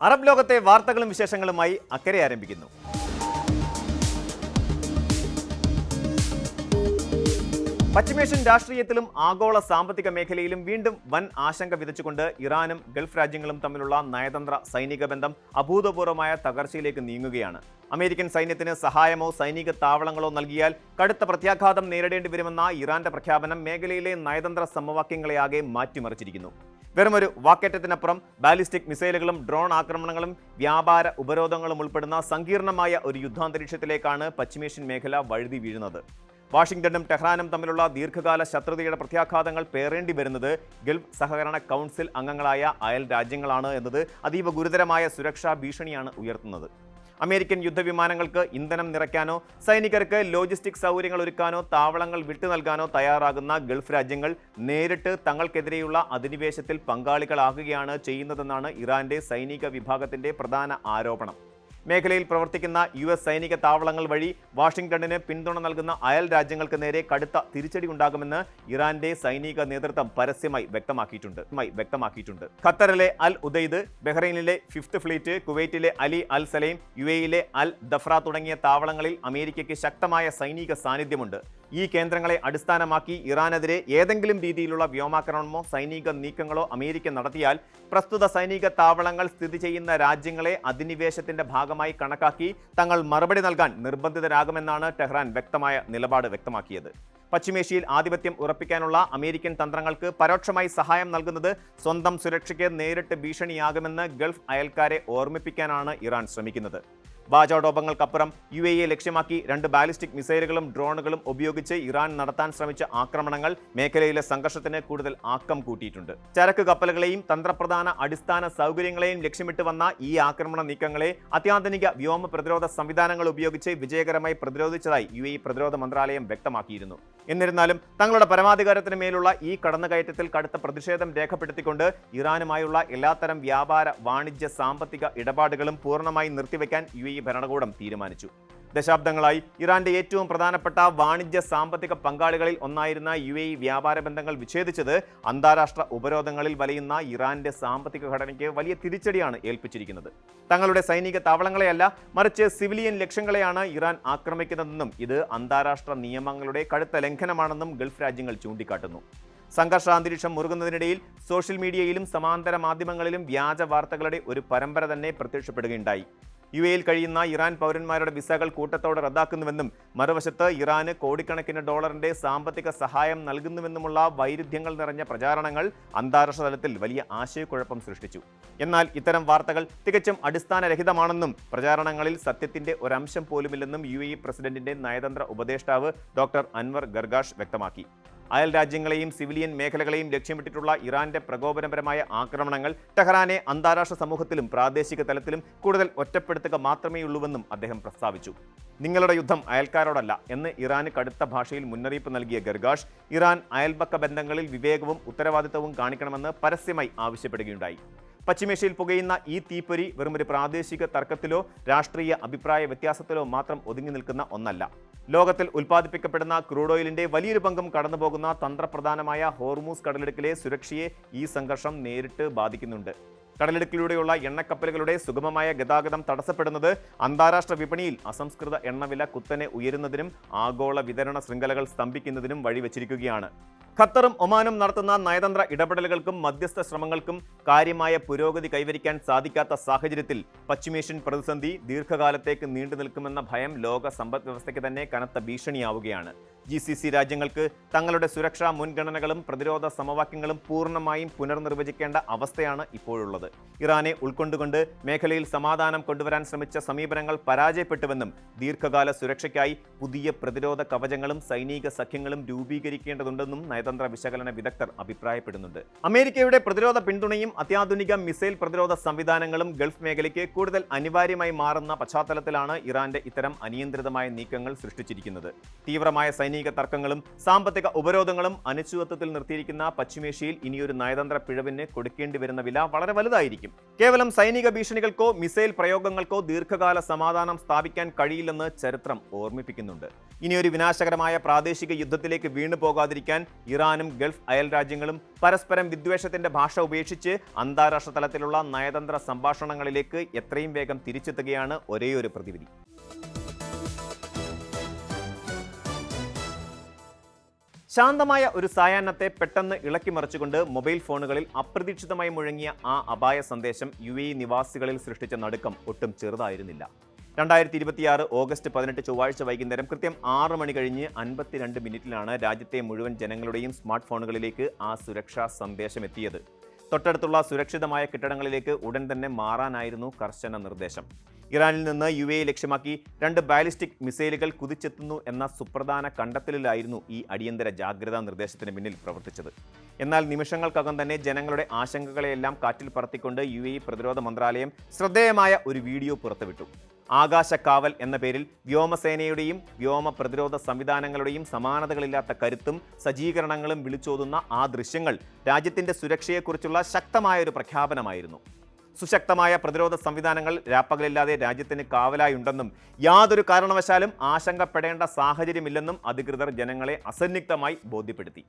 Arab ലോകത്തെ വാർത്തകളും വിശേഷങ്ങളുമായി അക്കരെ ആരംഭിക്കുന്നു. പശ്ചിമേഷ്യൻ രാഷ്ട്രീയത്തിലും ആഗോള സാമ്പത്തിക മേഖലയിലും വീണ്ടും വൻ ആശങ്ക വിതച്ചുകൊണ്ട് ഇറാനും ഗൾഫ് രാജ്യങ്ങളും തമ്മിലുള്ള നയതന്ത്ര സൈനിക ബന്ധം അഭൂതപൂർവമായ തകർച്ചയിലേക്ക് നീങ്ങുകയാണ്. അമേരിക്കൻ സൈന്യത്തിന് സഹായമോ സൈനിക താവളങ്ങളോ നൽകിയാൽ കടുത്ത പ്രത്യാഘാതം നേരിടേണ്ടി വരുമെന്ന ഇറാന്റെ പ്രഖ്യാപനം മേഖലയിലെ നയതന്ത്ര സമവാക്യങ്ങളെയാകെ മാറ്റിമറിച്ചിരിക്കുന്നു. വെറുമൊരു വാക്കേറ്റത്തിനപ്പുറം ബാലിസ്റ്റിക് മിസൈലുകളും ഡ്രോൺ ആക്രമണങ്ങളും വ്യാപാര ഉപരോധങ്ങളും ഉൾപ്പെടുന്ന സങ്കീർണമായ ഒരു യുദ്ധാന്തരീക്ഷത്തിലേക്കാണ് പശ്ചിമേഷ്യൻ മേഖല വഴുതി വീഴുന്നത്. വാഷിംഗ്ടണും ടെഹ്റാനും തമ്മിലുള്ള ദീർഘകാല ശത്രുതയുടെ പ്രത്യാഘാതങ്ങൾ പേറേണ്ടി വരുന്നത് ഗൾഫ് സഹകരണ കൗൺസിൽ അംഗങ്ങളായ അയൽ രാജ്യങ്ങളാണ് എന്നത് അതീവ ഗുരുതരമായ സുരക്ഷാ ഭീഷണിയാണ് ഉയർത്തുന്നത്. അമേരിക്കൻ യുദ്ധവിമാനങ്ങൾക്ക് ഇന്ധനം നിറയ്ക്കാനോ സൈനികർക്ക് ലോജിസ്റ്റിക് സൗകര്യങ്ങൾ ഒരുക്കാനോ താവളങ്ങൾ വിട്ടു നൽകാനോ തയ്യാറാകുന്ന ഗൾഫ് രാജ്യങ്ങൾ നേരിട്ട് തങ്ങൾക്കെതിരെയുള്ള അധിനിവേശത്തിൽ പങ്കാളികളാകുകയാണ് ചെയ്യുന്നതെന്നാണ് ഇറാന്റെ സൈനിക വിഭാഗത്തിന്റെ പ്രധാന ആരോപണം. മേഖലയിൽ പ്രവർത്തിക്കുന്ന US സൈനിക താവളങ്ങൾ വഴി വാഷിംഗ്ടണിന് പിന്തുണ നൽകുന്ന അയൽ രാജ്യങ്ങൾക്ക് നേരെ കടുത്ത തിരിച്ചടി ഉണ്ടാകുമെന്ന് ഇറാന്റെ സൈനിക നേതൃത്വം പരസ്യമായി വ്യക്തമാക്കിയിട്ടുണ്ട്. ഖത്തറിലെ അൽ ഉദൈദ്, ബഹ്റൈനിലെ 5th ഫ്ലീറ്റ്, കുവൈറ്റിലെ അലി അൽ സലൈം, UAEയിലെ അൽ ദഫ്ര തുടങ്ങിയ താവളങ്ങളിൽ അമേരിക്കയ്ക്ക് ശക്തമായ സൈനിക സാന്നിധ്യമുണ്ട്. ഈ കേന്ദ്രങ്ങളെ അടിസ്ഥാനമാക്കി ഇറാനെതിരെ ഏതെങ്കിലും രീതിയിലുള്ള വ്യോമാക്രമണമോ സൈനിക നീക്കങ്ങളോ അമേരിക്ക നടത്തിയാൽ പ്രസ്തുത സൈനിക താവളങ്ങൾ സ്ഥിതി ചെയ്യുന്ന രാജ്യങ്ങളെ അധിനിവേശത്തിന്റെ ഭാഗമായി കണക്കാക്കി തങ്ങൾ മറുപടി നൽകാൻ നിർബന്ധിതരാകുമെന്നാണ് ടെഹ്റാൻ വ്യക്തമായ നിലപാട് വ്യക്തമാക്കിയത്. പശ്ചിമേഷ്യയിൽ ആധിപത്യം ഉറപ്പിക്കാനുള്ള അമേരിക്കൻ തന്ത്രങ്ങൾക്ക് പരോക്ഷമായി സഹായം നൽകുന്നത് സ്വന്തം സുരക്ഷയ്ക്ക് നേരിട്ട് ഭീഷണിയാകുമെന്ന് ഗൾഫ് അയൽക്കാരെ ഓർമ്മിപ്പിക്കാനാണ് ഇറാൻ ശ്രമിക്കുന്നത്. വാചാടോപങ്ങൾക്കപ്പുറം UAE ലക്ഷ്യമാക്കി 2 ബാലിസ്റ്റിക് മിസൈലുകളും ഡ്രോണുകളും ഉപയോഗിച്ച് ഇറാൻ നടത്താൻ ശ്രമിച്ച ആക്രമണങ്ങൾ മേഖലയിലെ സംഘർഷത്തിന് കൂടുതൽ ആക്കം കൂട്ടിയിട്ടുണ്ട്. ചരക്ക് കപ്പലുകളെയും തന്ത്രപ്രധാന അടിസ്ഥാന സൗകര്യങ്ങളെയും ലക്ഷ്യമിട്ട് വന്ന ഈ ആക്രമണ നീക്കങ്ങളെ അത്യാധുനിക വ്യോമ പ്രതിരോധ സംവിധാനങ്ങൾ ഉപയോഗിച്ച് വിജയകരമായി പ്രതിരോധിച്ചതായി UAE പ്രതിരോധ മന്ത്രാലയം വ്യക്തമാക്കിയിരുന്നു. എന്നിരുന്നാലും തങ്ങളുടെ പരമാധികാരത്തിന് മേലുള്ള ഈ കടന്നുകയറ്റത്തിൽ കടുത്ത പ്രതിഷേധം രേഖപ്പെടുത്തിക്കൊണ്ട് ഇറാനുമായുള്ള എല്ലാത്തരം വ്യാപാര, വാണിജ്യ, സാമ്പത്തിക ഇടപാടുകളും പൂർണ്ണമായി നിർത്തിവെക്കാൻ UAE ഭരണകൂടം തീരുമാനിച്ചു. ദശാബ്ദങ്ങളായി ഇറാന്റെ ഏറ്റവും പ്രധാനപ്പെട്ട വാണിജ്യ സാമ്പത്തിക പങ്കാളികളിൽ ഒന്നായിരുന്ന UAE വ്യാപാര ബന്ധങ്ങൾ വിച്ഛേദിച്ചത് അന്താരാഷ്ട്ര ഉപരോധങ്ങളിൽ വലയുന്ന ഇറാന്റെ സാമ്പത്തിക ഘടനയ്ക്ക് വലിയ തിരിച്ചടിയാണ് ഏൽപ്പിച്ചിരിക്കുന്നത്. തങ്ങളുടെ സൈനിക താവളങ്ങളെയല്ല, മറിച്ച് സിവിലിയൻ ലക്ഷ്യങ്ങളെയാണ് ഇറാൻ ആക്രമിക്കുന്നതെന്നും ഇത് അന്താരാഷ്ട്ര നിയമങ്ങളുടെ കടുത്ത ലംഘനമാണെന്നും ഗൾഫ് രാജ്യങ്ങൾ ചൂണ്ടിക്കാട്ടുന്നു. സംഘർഷാന്തരീക്ഷം മുറുകുന്നതിനിടയിൽ സോഷ്യൽ മീഡിയയിലും സമാന്തര മാധ്യമങ്ങളിലും വ്യാജ വാർത്തകളുടെ ഒരു പരമ്പര തന്നെ പ്രത്യക്ഷപ്പെടുകയുണ്ടായി. UAEയിൽ കഴിയുന്ന ഇറാൻ പൗരന്മാരുടെ വിസകൾ കൂട്ടത്തോടെ റദ്ദാക്കുന്നുവെന്നും മറുവശത്ത് ഇറാന് കോടിക്കണക്കിന് ഡോളറിന്റെ സാമ്പത്തിക സഹായം നൽകുന്നുവെന്നുമുള്ള വൈരുദ്ധ്യങ്ങൾ നിറഞ്ഞ പ്രചാരണങ്ങൾ അന്താരാഷ്ട്ര തലത്തിൽ വലിയ ആശയക്കുഴപ്പം സൃഷ്ടിച്ചു. എന്നാൽ ഇത്തരം വാർത്തകൾ തികച്ചും അടിസ്ഥാനരഹിതമാണെന്നും പ്രചാരണങ്ങളിൽ സത്യത്തിന്റെ ഒരംശം പോലുമില്ലെന്നും UAE പ്രസിഡന്റിന്റെ നയതന്ത്ര ഉപദേഷ്ടാവ് ഡോക്ടർ അൻവർ ഗർഗാഷ് വ്യക്തമാക്കി. അയൽ രാജ്യങ്ങളെയും സിവിലിയൻ മേഖലകളെയും ലക്ഷ്യമിട്ടിട്ടുള്ള ഇറാന്റെ പ്രകോപനപരമായ ആക്രമണങ്ങൾ ടെഹ്റാനെ അന്താരാഷ്ട്ര സമൂഹത്തിലും പ്രാദേശിക തലത്തിലും കൂടുതൽ ഒറ്റപ്പെടുത്തുക മാത്രമേയുള്ളൂവെന്നും അദ്ദേഹം പ്രസ്താവിച്ചു. നിങ്ങളുടെ യുദ്ധം അയൽക്കാരോടല്ല എന്ന് ഇറാന് കടുത്ത ഭാഷയിൽ മുന്നറിയിപ്പ് നൽകിയ ഗർഗാഷ് ഇറാൻ അയൽപക്ക ബന്ധങ്ങളിൽ വിവേകവും ഉത്തരവാദിത്തവും കാണിക്കണമെന്ന് പരസ്യമായി ആവശ്യപ്പെടുകയുണ്ടായി. പശ്ചിമേഷ്യയിൽ പുകയുന്ന ഈ തീപ്പൊരി വെറുമൊരു പ്രാദേശിക തർക്കത്തിലോ രാഷ്ട്രീയ അഭിപ്രായ വ്യത്യാസത്തിലോ മാത്രം ഒതുങ്ങി നിൽക്കുന്ന ഒന്നല്ല. ലോകത്തിൽ ഉൽപ്പാദിപ്പിക്കപ്പെടുന്ന ക്രൂഡ് ഓയിലിന്റെ വലിയൊരു പങ്കും കടന്നുപോകുന്ന തന്ത്രപ്രധാനമായ ഹോർമൂസ് കടലിടുക്കിലെ സുരക്ഷയെ ഈ സംഘർഷം നേരിട്ട് ബാധിക്കുന്നുണ്ട്. കടലിടുക്കിലൂടെയുള്ള എണ്ണക്കപ്പലുകളുടെ സുഗമമായ ഗതാഗതം തടസ്സപ്പെടുന്നത് അന്താരാഷ്ട്ര വിപണിയിൽ അസംസ്കൃത എണ്ണവില കുത്തനെ ഉയരുന്നതിനും ആഗോള വിതരണ ശൃംഖലകൾ സ്തംഭിക്കുന്നതിനും വഴിവെച്ചിരിക്കുകയാണ്. ഖത്തറും ഒമാനും നടത്തുന്ന നയതന്ത്ര ഇടപെടലുകൾക്കും മധ്യസ്ഥ ശ്രമങ്ങൾക്കും കാര്യമായ പുരോഗതി കൈവരിക്കാൻ സാധിക്കാത്ത സാഹചര്യത്തിൽ പശ്ചിമേഷ്യൻ പ്രതിസന്ധി ദീർഘകാലത്തേക്ക് നീണ്ടു നിൽക്കുമെന്ന ഭയം ലോക സമ്പദ് വ്യവസ്ഥയ്ക്ക് തന്നെ കനത്ത ഭീഷണിയാവുകയാണ്. GCC രാജ്യങ്ങൾക്ക് തങ്ങളുടെ സുരക്ഷാ മുൻഗണനകളും പ്രതിരോധ സമവാക്യങ്ങളും പൂർണ്ണമായും പുനർനിർവചിക്കേണ്ട അവസ്ഥയാണ് ഇപ്പോഴുള്ളത്. ഇറാനെ ഉൾക്കൊണ്ടുകൊണ്ട് മേഖലയിൽ സമാധാനം കൊണ്ടുവരാൻ ശ്രമിച്ച സമീപനങ്ങൾ പരാജയപ്പെട്ടുവെന്നും ദീർഘകാല സുരക്ഷയ്ക്കായി പുതിയ പ്രതിരോധ കവചങ്ങളും സൈനിക സഖ്യങ്ങളും രൂപീകരിക്കേണ്ടതുണ്ടെന്നും നയതന്ത്ര വിശകലന വിദഗ്ധർ അഭിപ്രായപ്പെടുന്നുണ്ട്. അമേരിക്കയുടെ പ്രതിരോധ പിന്തുണയും അത്യാധുനിക മിസൈൽ പ്രതിരോധ സംവിധാനങ്ങളും ഗൾഫ് മേഖലയ്ക്ക് കൂടുതൽ അനിവാര്യമായി മാറുന്ന പശ്ചാത്തലത്തിലാണ് ഇറാന്റെ ഇത്തരം അനിയന്ത്രിതമായ നീക്കങ്ങൾ സൃഷ്ടിച്ചിരിക്കുന്നത്. തീവ്രമായ സൈനിക തർക്കങ്ങളും സാമ്പത്തിക ഉപരോധങ്ങളും അനിശ്ചിതത്വത്തിൽ നിർത്തിയിരിക്കുന്ന പശ്ചിമേഷ്യയിൽ ഇനിയൊരു നയതന്ത്ര പിഴവിന് കൊടുക്കേണ്ടി വരുന്ന വില വളരെ വലുതായിരിക്കും. കേവലം സൈനിക ഭീഷണികൾക്കോ മിസൈൽ പ്രയോഗങ്ങൾക്കോ ദീർഘകാല സമാധാനം സ്ഥാപിക്കാൻ കഴിയില്ലെന്ന് ചരിത്രം ഓർമ്മിപ്പിക്കുന്നുണ്ട്. ഇനിയൊരു വിനാശകരമായ പ്രാദേശിക യുദ്ധത്തിലേക്ക് വീണു പോകാതിരിക്കാൻ ഇറാനും ഗൾഫ് അയൽ രാജ്യങ്ങളും പരസ്പരം വിദ്വേഷത്തിന്റെ ഭാഷ ഉപേക്ഷിച്ച് അന്താരാഷ്ട്ര തലത്തിലുള്ള നയതന്ത്ര സംഭാഷണങ്ങളിലേക്ക് എത്രയും വേഗം തിരിച്ചെത്തുകയാണ് ഒരേയൊരു പ്രതിവിധി. ശാന്തമായ ഒരു സായാഹ്നത്തെ പെട്ടെന്ന് ഇളക്കിമറിച്ചുകൊണ്ട് മൊബൈൽ ഫോണുകളിൽ അപ്രതീക്ഷിതമായി മുഴങ്ങിയ ആ അപായ സന്ദേശം UAE നിവാസികളിൽ സൃഷ്ടിച്ച നടുക്കം ഒട്ടും ചെറുതായിരുന്നില്ല. 2026 ഓഗസ്റ്റ് 18 ചൊവ്വാഴ്ച വൈകുന്നേരം കൃത്യം 6 മണി കഴിഞ്ഞ് 52 മിനിറ്റിലാണ് രാജ്യത്തെ മുഴുവൻ ജനങ്ങളുടെയും സ്മാർട്ട് ഫോണുകളിലേക്ക് ആ സുരക്ഷാ സന്ദേശം എത്തിയത്. തൊട്ടടുത്തുള്ള സുരക്ഷിതമായ കെട്ടിടങ്ങളിലേക്ക് ഉടൻ തന്നെ മാറാനായിരുന്നു കർശന നിർദ്ദേശം. ഇറാനിൽ നിന്ന് UAE ലക്ഷ്യമാക്കി 2 ബാലിസ്റ്റിക് മിസൈലുകൾ കുതിച്ചെത്തുന്നു എന്ന സുപ്രധാന കണ്ടെത്തലിലായിരുന്നു ഈ അടിയന്തര ജാഗ്രതാ നിർദ്ദേശത്തിന് പിന്നിൽ പ്രവർത്തിച്ചത്. എന്നാൽ നിമിഷങ്ങൾക്കകം തന്നെ ജനങ്ങളുടെ ആശങ്കകളെയെല്ലാം കാറ്റിൽ പറത്തിക്കൊണ്ട് UAE പ്രതിരോധ മന്ത്രാലയം ശ്രദ്ധേയമായ ഒരു വീഡിയോ പുറത്തുവിട്ടു. ആകാശക്കാവൽ എന്ന പേരിൽ വ്യോമസേനയുടെയും വ്യോമ പ്രതിരോധ സംവിധാനങ്ങളുടെയും സമാനതകളില്ലാത്ത കരുത്തും സജ്ജീകരണങ്ങളും വിളിച്ചോതുന്ന ആ ദൃശ്യങ്ങൾ രാജ്യത്തിന്റെ സുരക്ഷയെക്കുറിച്ചുള്ള ശക്തമായൊരു പ്രഖ്യാപനമായിരുന്നു. സുശക്തമായ പ്രതിരോധ സംവിധാനങ്ങൾ രാപ്പകലില്ലാതെ രാജ്യത്തിന് കാവലായുണ്ടെന്നും യാതൊരു കാരണവശാലും ആശങ്കപ്പെടേണ്ട സാഹചര്യമില്ലെന്നും അധികൃതർ ജനങ്ങളെ അസന്നിഗ്ധമായി ബോധ്യപ്പെടുത്തി.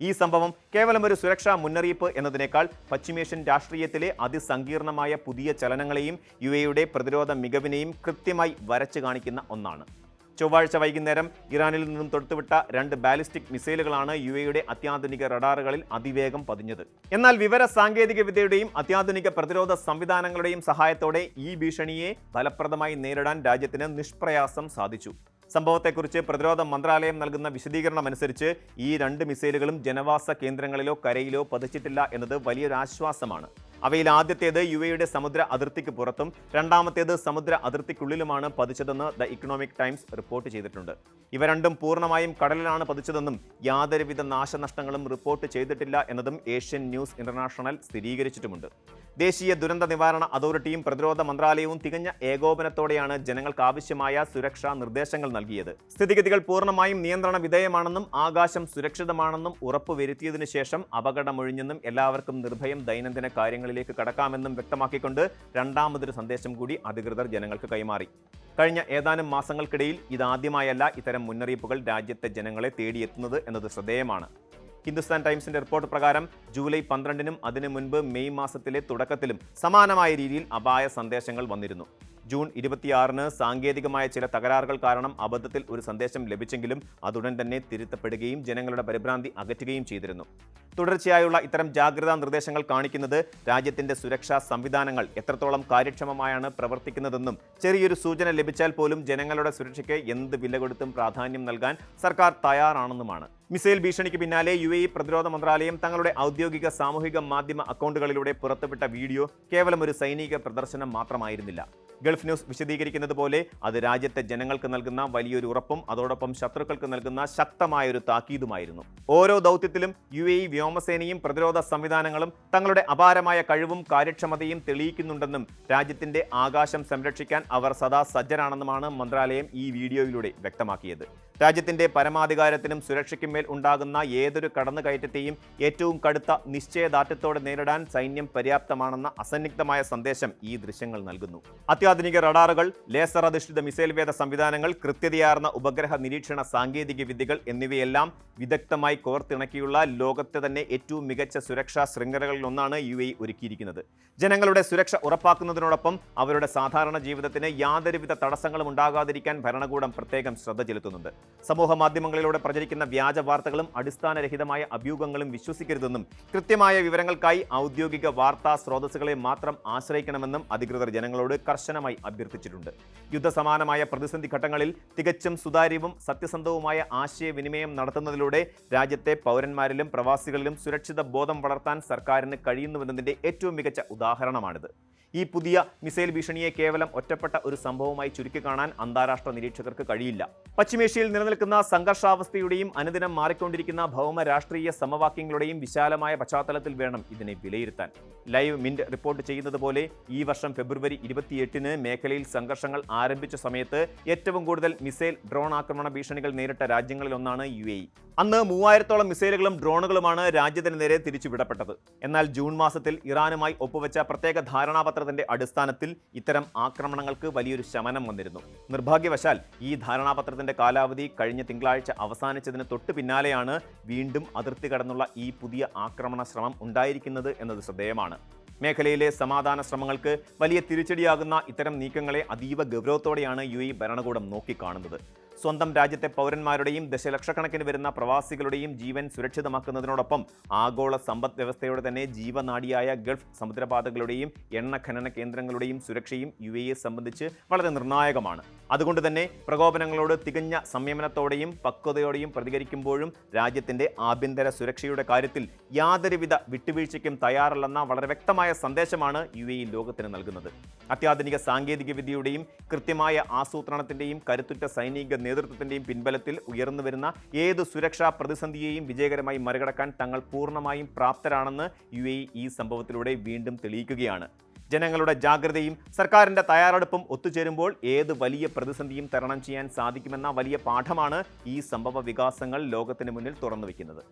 ഈ സംഭവം കേവലം ഒരു സുരക്ഷാ മുന്നറിയിപ്പ് എന്നതിനേക്കാൾ പശ്ചിമേഷ്യൻ രാഷ്ട്രീയത്തിലെ അതിസങ്കീർണമായ പുതിയ ചലനങ്ങളെയും UAEയുടെ പ്രതിരോധ മികവിനെയും കൃത്യമായി വരച്ചു കാണിക്കുന്ന ഒന്നാണ്. ചൊവ്വാഴ്ച വൈകുന്നേരം ഇറാനിൽ നിന്നും തൊടുത്തുവിട്ട 2 ബാലിസ്റ്റിക് മിസൈലുകളാണ് UAEയുടെ അത്യാധുനിക റഡാറുകളിൽ അതിവേഗം പതിഞ്ഞത്. എന്നാൽ വിവര സാങ്കേതിക വിദ്യയുടെയും അത്യാധുനിക പ്രതിരോധ സംവിധാനങ്ങളുടെയും സഹായത്തോടെ ഈ ഭീഷണിയെ ഫലപ്രദമായി നേരിടാൻ രാജ്യത്തിന് നിഷ്പ്രയാസം സാധിച്ചു. സംഭവത്തെക്കുറിച്ച് പ്രതിരോധ മന്ത്രാലയം നൽകുന്ന വിശദീകരണമനുസരിച്ച് ഈ 2 മിസൈലുകളും ജനവാസ കേന്ദ്രങ്ങളിലോ കരയിലോ പതിച്ചിട്ടില്ല എന്നത് വലിയൊരു ആശ്വാസമാണ്. അവയിൽ ആദ്യത്തേത് UAEയുടെ സമുദ്ര അതിർത്തിക്ക് പുറത്തും രണ്ടാമത്തേത് സമുദ്ര അതിർത്തിക്കുള്ളിലുമാണ് പതിച്ചതെന്ന് ദ ഇക്കണോമിക് ടൈംസ് റിപ്പോർട്ട് ചെയ്തിട്ടുണ്ട്. ഇവ രണ്ടും പൂർണ്ണമായും കടലിലാണ് പതിച്ചതെന്നും യാതൊരുവിധ നാശനഷ്ടങ്ങളും റിപ്പോർട്ട് ചെയ്തിട്ടില്ല എന്നതും ഏഷ്യൻ ന്യൂസ് ഇന്റർനാഷണൽ സ്ഥിരീകരിച്ചിട്ടുമുണ്ട്. ദേശീയ ദുരന്ത നിവാരണ അതോറിറ്റിയും പ്രതിരോധ മന്ത്രാലയവും തികഞ്ഞ ഏകോപനത്തോടെയാണ് ജനങ്ങൾക്ക് ആവശ്യമായ സുരക്ഷാ നിർദ്ദേശങ്ങൾ നൽകിയത്. സ്ഥിതിഗതികൾ പൂർണ്ണമായും നിയന്ത്രണ വിധേയമാണെന്നും ആകാശം സുരക്ഷിതമാണെന്നും ഉറപ്പുവരുത്തിയതിനു ശേഷം അപകടമൊഴിഞ്ഞെന്നും എല്ലാവർക്കും നിർഭയം ദൈനംദിന കാര്യങ്ങളിലേക്ക് കടക്കാമെന്നും വ്യക്തമാക്കിക്കൊണ്ട് രണ്ടാമതൊരു സന്ദേശം കൂടി അധികൃതർ ജനങ്ങൾക്ക് കൈമാറി. കഴിഞ്ഞ ഏതാനും മാസങ്ങൾക്കിടയിൽ ഇതാദ്യമായല്ല ഇത്തരം മുന്നറിയിപ്പുകൾ രാജ്യത്തെ ജനങ്ങളെ തേടിയെത്തുന്നത് എന്നത് ശ്രദ്ധേയമാണ്. ഹിന്ദുസ്ഥാൻ ടൈംസിന്റെ റിപ്പോർട്ട് പ്രകാരം ജൂലൈ 12-നും അതിനു മുൻപ് മെയ് മാസത്തിലെ തുടക്കത്തിലും സമാനമായ രീതിയിൽ അപായ സന്ദേശങ്ങൾ വന്നിരുന്നു. ജൂൺ 26-ന് സാങ്കേതികമായ ചില തകരാറുകൾ കാരണം അബദ്ധത്തിൽ ഒരു സന്ദേശം ലഭിച്ചെങ്കിലും അതുടൻ തന്നെ തിരുത്തപ്പെടുകയും ജനങ്ങളുടെ പരിഭ്രാന്തി അകറ്റുകയും ചെയ്തിരുന്നു. തുടർച്ചയായുള്ള ഇത്തരം ജാഗ്രതാ നിർദ്ദേശങ്ങൾ കാണിക്കുന്നത് രാജ്യത്തിന്റെ സുരക്ഷാ സംവിധാനങ്ങൾ എത്രത്തോളം കാര്യക്ഷമമായാണ് പ്രവർത്തിക്കുന്നതെന്നും ചെറിയൊരു സൂചന ലഭിച്ചാൽ പോലും ജനങ്ങളുടെ സുരക്ഷയ്ക്ക് എന്ത് വില കൊടുത്തും പ്രാധാന്യം നൽകാൻ സർക്കാർ തയ്യാറാണെന്നുമാണ്. മിസൈൽ ഭീഷണിക്ക് പിന്നാലെ UAE പ്രതിരോധ മന്ത്രാലയം തങ്ങളുടെ ഔദ്യോഗിക സാമൂഹിക മാധ്യമ അക്കൗണ്ടുകളിലൂടെ പുറത്തുവിട്ട വീഡിയോ കേവലം ഒരു സൈനിക പ്രദർശനം മാത്രമായിരുന്നില്ല. ഗൾഫ് ന്യൂസ് വിശദീകരിക്കുന്നത് പോലെ അത് രാജ്യത്തെ ജനങ്ങൾക്ക് നൽകുന്ന വലിയൊരു ഉറപ്പും അതോടൊപ്പം ശത്രുക്കൾക്ക് നൽകുന്ന ശക്തമായൊരു താക്കീതുമായിരുന്നു. ഓരോ ദൗത്യത്തിലും UAE വ്യോമസേനയും പ്രതിരോധ സംവിധാനങ്ങളും തങ്ങളുടെ അപാരമായ കഴിവും കാര്യക്ഷമതയും തെളിയിക്കുന്നുണ്ടെന്നും രാജ്യത്തിന്റെ ആകാശം സംരക്ഷിക്കാൻ അവർ സദാ സജ്ജരാണെന്നുമാണ് മന്ത്രാലയം ഈ വീഡിയോയിലൂടെ വ്യക്തമാക്കിയത്. രാജ്യത്തിന്റെ പരമാധികാരത്തിനും സുരക്ഷയ്ക്കും മേൽ ഉണ്ടാകുന്ന ഏതൊരു കടന്നുകയറ്റത്തെയും ഏറ്റവും കടുത്ത നിശ്ചയദാർഢ്യത്തോടെ നേരിടാൻ സൈന്യം പര്യാപ്തമാണെന്ന അസന്നിഗ്ധമായ സന്ദേശം ഈ ദൃശ്യങ്ങൾ നൽകുന്നു. അത്യാധുനിക റഡാറുകൾ, ലേസർ അധിഷ്ഠിത മിസൈൽ വേദ സംവിധാനങ്ങൾ, കൃത്യതയാർന്ന ഉപഗ്രഹ നിരീക്ഷണ സാങ്കേതിക വിദ്യകൾ എന്നിവയെല്ലാം വിദഗ്ധമായി കോർത്തിണക്കിയുള്ള ലോകത്തെ തന്നെ ഏറ്റവും മികച്ച സുരക്ഷാ ശൃംഖലകളിൽ ഒന്നാണ് UAE ഒരുക്കിയിരിക്കുന്നത്. ജനങ്ങളുടെ സുരക്ഷ ഉറപ്പാക്കുന്നതിനോടൊപ്പം അവരുടെ സാധാരണ ജീവിതത്തിന് യാതൊരുവിധ തടസ്സങ്ങളും ഉണ്ടാകാതിരിക്കാൻ ഭരണകൂടം പ്രത്യേകം ശ്രദ്ധ ചെലുത്തുന്നുണ്ട്. സമൂഹ മാധ്യമങ്ങളിലൂടെ പ്രചരിക്കുന്ന വ്യാജ വാർത്തകളും അടിസ്ഥാനരഹിതമായ അഭ്യൂഹങ്ങളും വിശ്വസിക്കരുതെന്നും കൃത്യമായ വിവരങ്ങൾക്കായി ഔദ്യോഗിക വാർത്താ സ്രോതസ്സുകളെ മാത്രം ആശ്രയിക്കണമെന്നും അധികൃതർ ജനങ്ങളോട് കർശനമായി അഭ്യർത്ഥിച്ചിട്ടുണ്ട്. യുദ്ധസമാനമായ പ്രതിസന്ധി ഘട്ടങ്ങളിൽ തികച്ചും സുതാര്യവും സത്യസന്ധവുമായ ആശയവിനിമയം നടത്തുന്നതിലൂടെ രാജ്യത്തെ പൗരന്മാരിലും പ്രവാസികളിലും സുരക്ഷിത ബോധം വളർത്താൻ സർക്കാരിന് കഴിയുന്നുവെന്നതിന്റെ ഏറ്റവും മികച്ച ഉദാഹരണമാണിത്. ഈ പുതിയ മിസൈൽ ഭീഷണിയെ കേവലം ഒറ്റപ്പെട്ട ഒരു സംഭവമായി ചുരുക്കിക്കാണാൻ അന്താരാഷ്ട്ര നിരീക്ഷകർക്ക് കഴിയില്ല. പശ്ചിമേഷ്യയിൽ നിലനിൽക്കുന്ന സംഘർഷാവസ്ഥയുടെയും അനുദിനം മാറിക്കൊണ്ടിരിക്കുന്ന ഭൗമ രാഷ്ട്രീയ സമവാക്യങ്ങളുടെയും വിശാലമായ പശ്ചാത്തലത്തിൽ വേണം ഇതിനെ വിലയിരുത്താൻ. ലൈവ് മിന്റ് റിപ്പോർട്ട് ചെയ്യുന്നത് പോലെ ഈ വർഷം ഫെബ്രുവരി 28-ന് മേഖലയിൽ സംഘർഷങ്ങൾ ആരംഭിച്ച സമയത്ത് ഏറ്റവും കൂടുതൽ മിസൈൽ ഡ്രോൺ ആക്രമണ ഭീഷണികൾ നേരിട്ട രാജ്യങ്ങളിലൊന്നാണ് UAE. അന്ന് 3000-ഓളം മിസൈലുകളും ഡ്രോണുകളുമാണ് രാജ്യത്തിന് നേരെ തിരിച്ചുവിടപ്പെട്ടത്. എന്നാൽ ജൂൺ മാസത്തിൽ ഇറാനുമായി ഒപ്പുവെച്ച പ്രത്യേക ധാരണാപത്രത്തിന്റെ അടിസ്ഥാനത്തിൽ ഇത്തരം ആക്രമണങ്ങൾക്ക് വലിയൊരു ശമനം വന്നിരുന്നു. നിർഭാഗ്യവശാൽ ഈ ധാരണാപത്രത്തിന്റെ കാലാവധി കഴിഞ്ഞ തിങ്കളാഴ്ച അവസാനിച്ചതിന് തൊട്ടു പിന്നാലെയാണ് വീണ്ടും അതിർത്തി കടന്നുള്ള ഈ പുതിയ ആക്രമണ ശ്രമം ഉണ്ടായിരിക്കുന്നത് എന്നത് ശ്രദ്ധേയമാണ്. മേഖലയിലെ സമാധാന ശ്രമങ്ങൾക്ക് വലിയ തിരിച്ചടിയാകുന്ന ഇത്തരം നീക്കങ്ങളെ അതീവ ഗൗരവത്തോടെയാണ് UAE ഭരണകൂടം നോക്കിക്കാണുന്നത്. സ്വന്തം രാജ്യത്തെ പൗരന്മാരുടെയും ദശലക്ഷക്കണക്കിന് വരുന്ന പ്രവാസികളുടെയും ജീവൻ സുരക്ഷിതമാക്കുന്നതിനോടൊപ്പം ആഗോള സമ്പദ് വ്യവസ്ഥയുടെ തന്നെ ജീവനാഡിയായ ഗൾഫ് സമുദ്രപാതകളുടെയും എണ്ണ ഖനന കേന്ദ്രങ്ങളുടെയും സുരക്ഷയും UAE സംബന്ധിച്ച് വളരെ നിർണായകമാണ്. അതുകൊണ്ട് തന്നെ പ്രകോപനങ്ങളോട് തികഞ്ഞ സംയമനത്തോടെയും പക്വതയോടെയും പ്രതികരിക്കുമ്പോഴും രാജ്യത്തിന്റെ ആഭ്യന്തര സുരക്ഷയുടെ കാര്യത്തിൽ യാതൊരുവിധ വിട്ടുവീഴ്ചയ്ക്കും തയ്യാറല്ലെന്ന വളരെ വ്യക്തമായ സന്ദേശമാണ് UAE ലോകത്തിന് നൽകുന്നത്. അത്യാധുനിക സാങ്കേതിക വിദ്യയുടെയും കൃത്യമായ ആസൂത്രണത്തിന്റെയും കരുത്തുറ്റ സൈനിക നേതൃത്വത്തിന്റെയും പിൻബലത്തിൽ ഉയർന്നുവരുന്ന ഏത് സുരക്ഷാ പ്രതിസന്ധിയെയും വിജയകരമായി മറികടക്കാൻ തങ്ങൾ പൂർണ്ണമായും പ്രാപ്തരാണെന്ന് UAE ഈ സംഭവത്തിലൂടെ വീണ്ടും തെളിയിക്കുകയാണ്. ജനങ്ങളുടെ ജാഗ്രതയും സർക്കാരിന്റെ തയ്യാറെടുപ്പും ഒത്തുചേരുമ്പോൾ ഏത് വലിയ പ്രതിസന്ധിയും തരണം ചെയ്യാൻ സാധിക്കുമെന്ന വലിയ പാഠമാണ് ഈ സംഭവ വികാസങ്ങൾ ലോകത്തിന് മുന്നിൽ തുറന്നുവെക്കുന്നത്.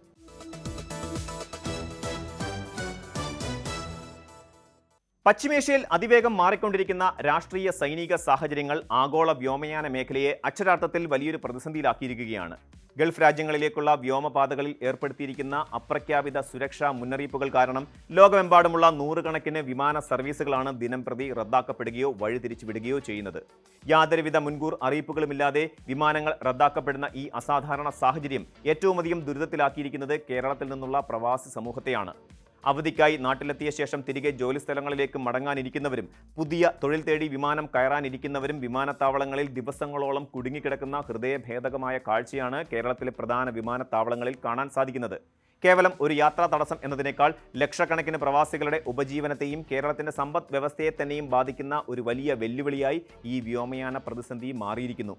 പശ്ചിമേഷ്യയിൽ അതിവേഗം മാറിക്കൊണ്ടിരിക്കുന്ന രാഷ്ട്രീയ സൈനിക സാഹചര്യങ്ങൾ ആഗോള വ്യോമയാന മേഖലയെ അക്ഷരാർത്ഥത്തിൽ വലിയൊരു പ്രതിസന്ധിയിലാക്കിയിരിക്കുകയാണ്. ഗൾഫ് രാജ്യങ്ങളിലേക്കുള്ള വ്യോമപാതകളിൽ ഏർപ്പെടുത്തിയിരിക്കുന്ന അപ്രഖ്യാപിത സുരക്ഷാ മുന്നറിയിപ്പുകൾ കാരണം ലോകമെമ്പാടുമുള്ള നൂറുകണക്കിന് വിമാന സർവീസുകളാണ് ദിനംപ്രതി റദ്ദാക്കപ്പെടുകയോ വഴിതിരിച്ചുവിടുകയോ ചെയ്യുന്നത്. യാതൊരുവിധ മുൻകൂർ അറിയിപ്പുകളുമില്ലാതെ വിമാനങ്ങൾ റദ്ദാക്കപ്പെടുന്ന ഈ അസാധാരണ സാഹചര്യം ഏറ്റവുമധികം ദുരിതത്തിലാക്കിയിരിക്കുന്നത് കേരളത്തിൽ നിന്നുള്ള പ്രവാസി സമൂഹത്തെയാണ്. അവധിക്കായി നാട്ടിലെത്തിയ ശേഷം തിരികെ ജോലിസ്ഥലങ്ങളിലേക്ക് മടങ്ങാനിരിക്കുന്നവരും പുതിയ തൊഴിൽ തേടി വിമാനം കയറാനിരിക്കുന്നവരും വിമാനത്താവളങ്ങളിൽ ദിവസങ്ങളോളം കുടുങ്ങിക്കിടക്കുന്ന ഹൃദയഭേദകമായ കാഴ്ചയാണ് കേരളത്തിലെ പ്രധാന വിമാനത്താവളങ്ങളിൽ കാണാൻ സാധിക്കുന്നത്. കേവലം ഒരു യാത്രാ തടസ്സം എന്നതിനേക്കാൾ ലക്ഷക്കണക്കിന് പ്രവാസികളുടെ ഉപജീവനത്തെയും കേരളത്തിന്റെ സമ്പദ് വ്യവസ്ഥയെ തന്നെയും ബാധിക്കുന്ന ഒരു വലിയ വെല്ലുവിളിയായി ഈ വ്യോമയാന പ്രതിസന്ധി മാറിയിരിക്കുന്നു.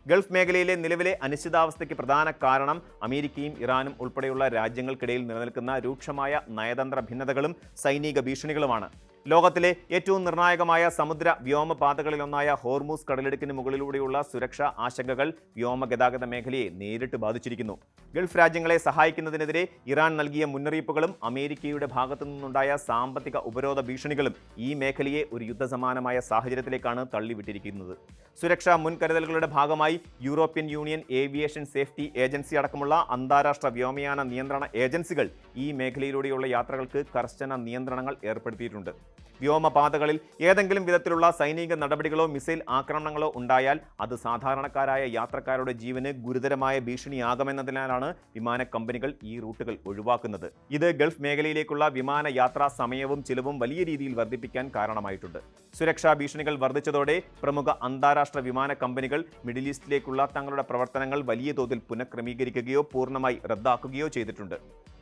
ഗൾഫ് മേഖലയിലെ നിലവിലെ അനിശ്ചിതാവസ്ഥയ്ക്ക് പ്രധാന കാരണം അമേരിക്കയും ഇറാനും ഉൾപ്പെടെയുള്ള രാജ്യങ്ങൾക്കിടയിൽ നിലനിൽക്കുന്ന രൂക്ഷമായ നയതന്ത്ര ഭിന്നതകളും സൈനിക ഭീഷണികളുമാണ്. ലോകത്തിലെ ഏറ്റവും നിർണായകമായ സമുദ്ര വ്യോമപാതകളിലൊന്നായ ഹോർമൂസ് കടലിടുക്കിന് മുകളിലൂടെയുള്ള സുരക്ഷാ ആശങ്കകൾ വ്യോമഗതാഗത മേഖലയെ നേരിട്ട് ബാധിച്ചിരിക്കുന്നു. ഗൾഫ് രാജ്യങ്ങളെ സഹായിക്കുന്നതിനെതിരെ ഇറാൻ നൽകിയ മുന്നറിയിപ്പുകളും അമേരിക്കയുടെ ഭാഗത്തു നിന്നുണ്ടായ സാമ്പത്തിക ഉപരോധ ഭീഷണികളും ഈ മേഖലയെ ഒരു യുദ്ധസമാനമായ സാഹചര്യത്തിലേക്കാണ് തള്ളിവിട്ടിരിക്കുന്നത്. സുരക്ഷാ മുൻകരുതലുകളുടെ ഭാഗമായി European union aviation safety agency അടക്കമുള്ള അന്താരാഷ്ട്ര വ്യോമയാന നിയന്ത്രണ ഏജൻസികൾ ഈ മേഖലയിലൂടെയുള്ള യാത്രകൾക്ക് കർശന നിയന്ത്രണങ്ങൾ ഏർപ്പെടുത്തിയിട്ടുണ്ട്. വ്യോമപാതകളിൽ ഏതെങ്കിലും വിധത്തിലുള്ള സൈനിക നടപടികളോ മിസൈൽ ആക്രമണങ്ങളോ ഉണ്ടായാൽ അത് സാധാരണക്കാരായ യാത്രക്കാരുടെ ജീവന് ഗുരുതരമായ ഭീഷണിയാകുമെന്നതിനാലാണ് വിമാന കമ്പനികൾ ഈ റൂട്ടുകൾ ഒഴിവാക്കുന്നത്. ഇത് ഗൾഫ് മേഖലയിലേക്കുള്ള വിമാന യാത്രാ സമയവും ചിലവും വലിയ രീതിയിൽ വർദ്ധിപ്പിക്കാൻ കാരണമായിട്ടുണ്ട്. സുരക്ഷാ ഭീഷണികൾ വർദ്ധിച്ചതോടെ പ്രമുഖ അന്താരാഷ്ട്ര വിമാന കമ്പനികൾ മിഡിൽ ഈസ്റ്റിലേക്കുള്ള തങ്ങളുടെ പ്രവർത്തനങ്ങൾ വലിയ തോതിൽ പുനഃക്രമീകരിക്കുകയോ പൂർണ്ണമായി റദ്ദാക്കുകയോ ചെയ്തിട്ടുണ്ട്.